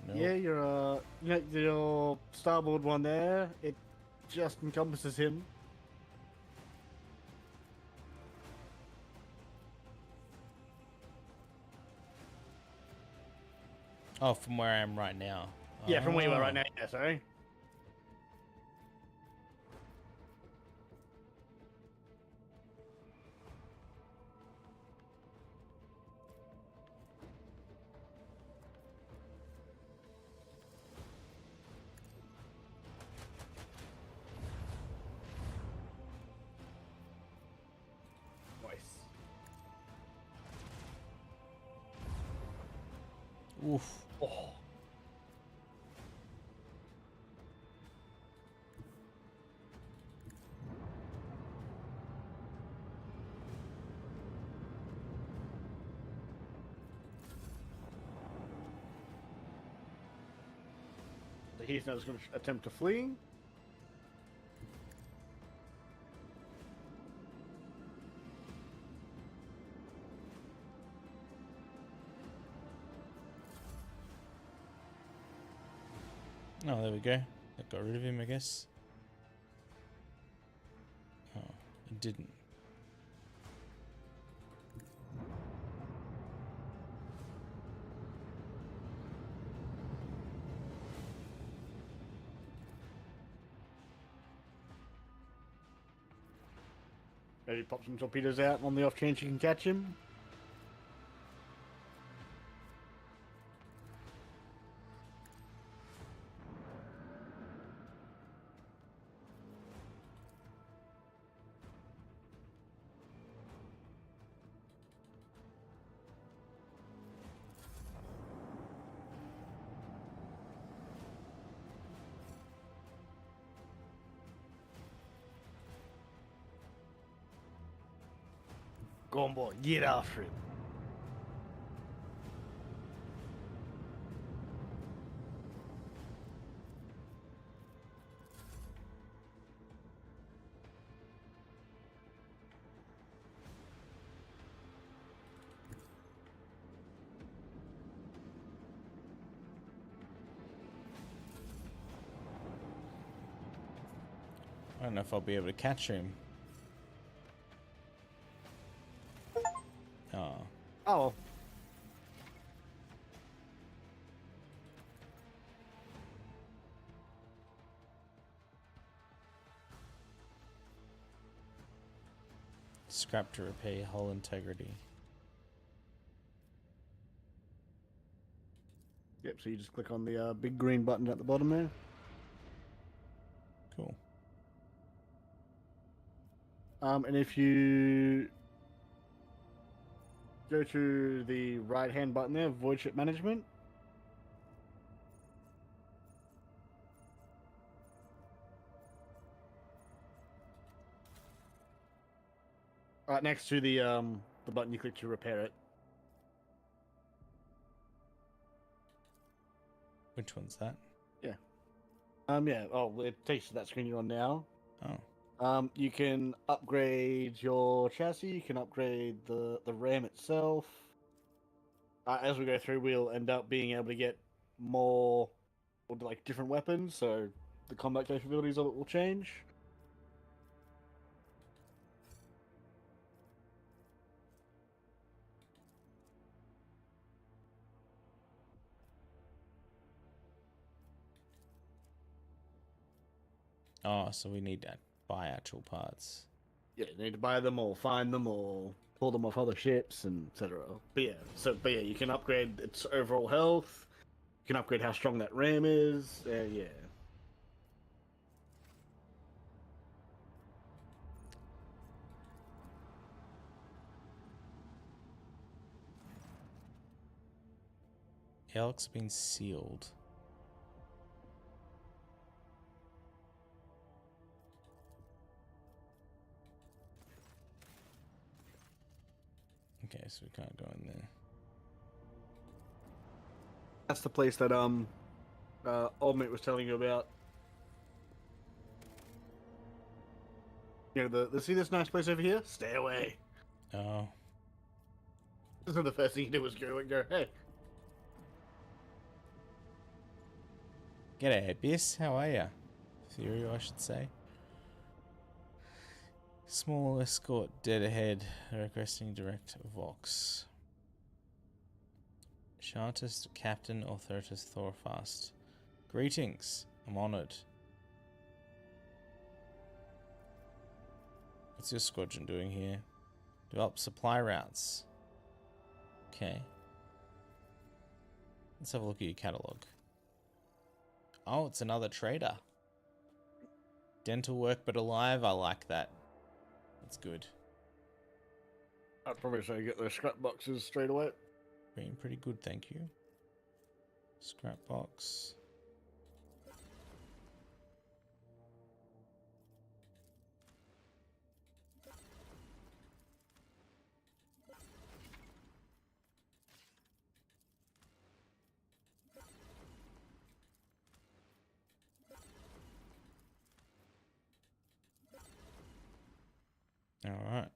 No. Yeah, your starboard one there. It just encompasses him. Oh, from where I am right now. Yeah, from where you are Oh. right now. Yeah, sorry. Nice. Oof. Oh. So he's now just going to attempt to flee. Oh, there we go. That got rid of him, I guess. Oh, it didn't. Maybe pop some torpedoes out on the off chance you can catch him. Go on, boy. Get after him. I don't know if I'll be able to catch him. Oh. Oh. Scrap to repair hull integrity. Yep, so you just click on the big green button at the bottom there. Cool. And if you go to the right-hand button there, Void Ship Management. Right next to the button you click to repair it. Which one's that? Yeah. Yeah. Oh, it takes you to that screen you're on now. Oh. You can upgrade your chassis. You can upgrade the RAM itself. As we go through, we'll end up being able to get more, or like different weapons. So the combat capabilities of it will change. Oh, so we need to buy actual parts. Yeah, you need to buy them all, find them all, pull them off other ships, and etc. But yeah, you can upgrade its overall health. You can upgrade how strong that RAM is. Yeah. Elk's been sealed. Okay, so we can't go in there. That's the place that old mate was telling you about. You know, the see this nice place over here? Stay away. Oh. So the first thing you do was go and go, hey. G'day, Abyss. How are ya? Ethereal, I should say. Small escort dead ahead. Requesting direct Vox. Shartist Captain Authoritas Thorfast. Greetings. I'm honored. What's your squadron doing here? Develop supply routes. Okay. Let's have a look at your catalog. Oh, it's another trader. Dental work but alive. I like that. That's good. I'd probably say get those scrap boxes straight away. Being pretty good, thank you. Scrap box. Alright.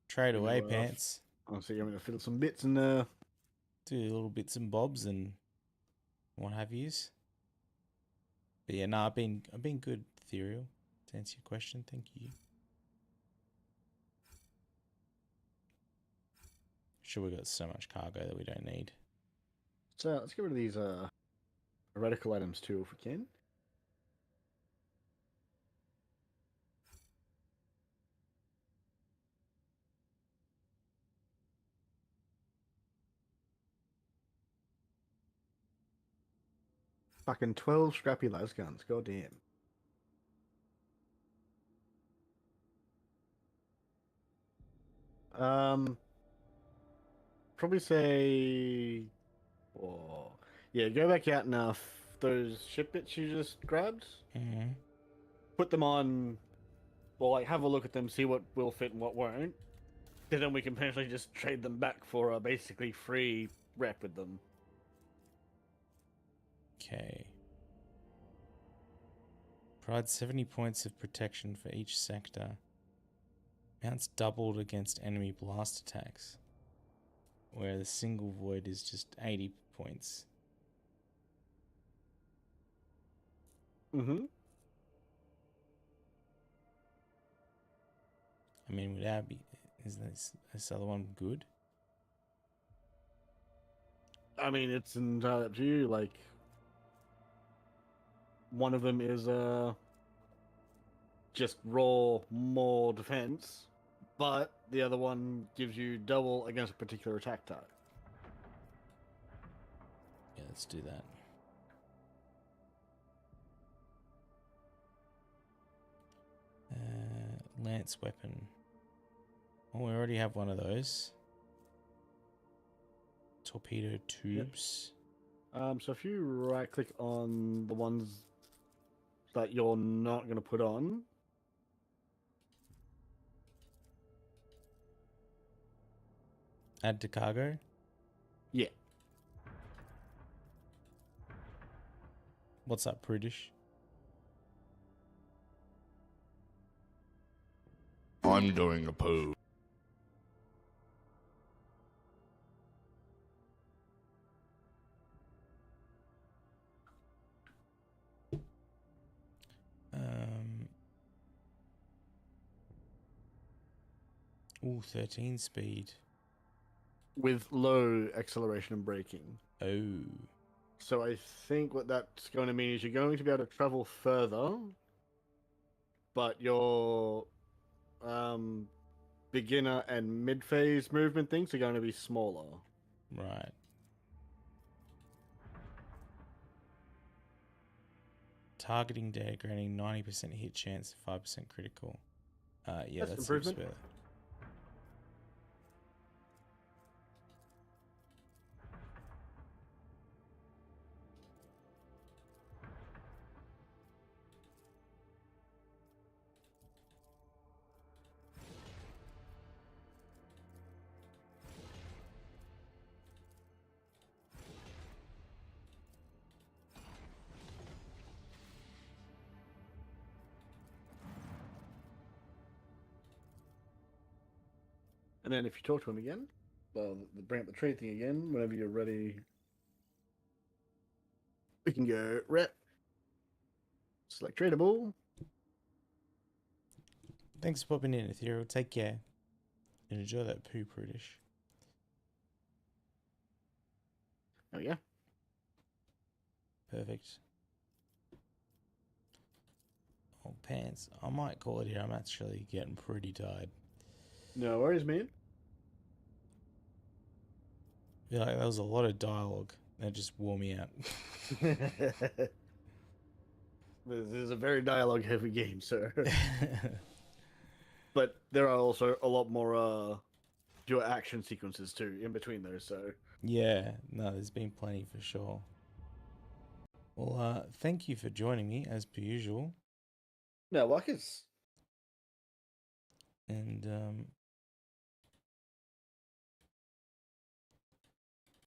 Trade away, pants. I'll see I'm going to fiddle some bits and Do little bits and bobs and what have yous. But yeah, no, I've been good, Ethereal. To answer your question, thank you. Sure, we got so much cargo that we don't need. So let's get rid of these heretical items too if we can. Fucking 12 scrappy las guns, goddamn. Probably say, oh, yeah, go back out enough. Those ship bits you just grabbed, put them on, or like have a look at them, see what will fit and what won't. Because then we can potentially just trade them back for a basically free rep with them. Okay. Provide 70 points of protection for each sector. Mounts doubled against enemy blast attacks. Where the single void is just 80 points. Mm-hmm. I mean, would that be... Is this other one good? I mean, it's entirely up to you. Like, one of them is just raw more defense, but the other one gives you double against a particular attack type. Yeah, let's do that. Lance weapon. Oh, we already have one of those. Torpedo tubes. So if you right click on the ones that you're not going to put on, Add to cargo. yeah. What's up, prudish? I'm doing a poo. Ooh, 13 speed. With low acceleration and braking. Oh. So I think what that's going to mean is you're going to be able to travel further, but your beginner and mid-phase movement things are going to be smaller. Right. Targeting data granting 90% hit chance, 5% critical. Yeah, that's improvement. better. And then if you talk to him again, well, bring up the trade thing again. Whenever you're ready, we can go rep. Select tradable. Thanks for popping in, Ethereal. Take care. And enjoy that poo, prudish. Oh, yeah. Perfect. Oh, pants. I might call it here. I'm actually getting pretty tired. No worries, man. I feel like that was a lot of dialogue. That just wore me out. This is a very dialogue-heavy game, sir. But there are also a lot more your action sequences too in between those. So Yeah, no, there's been plenty for sure. Well, thank you for joining me as per usual. no, Wackers. And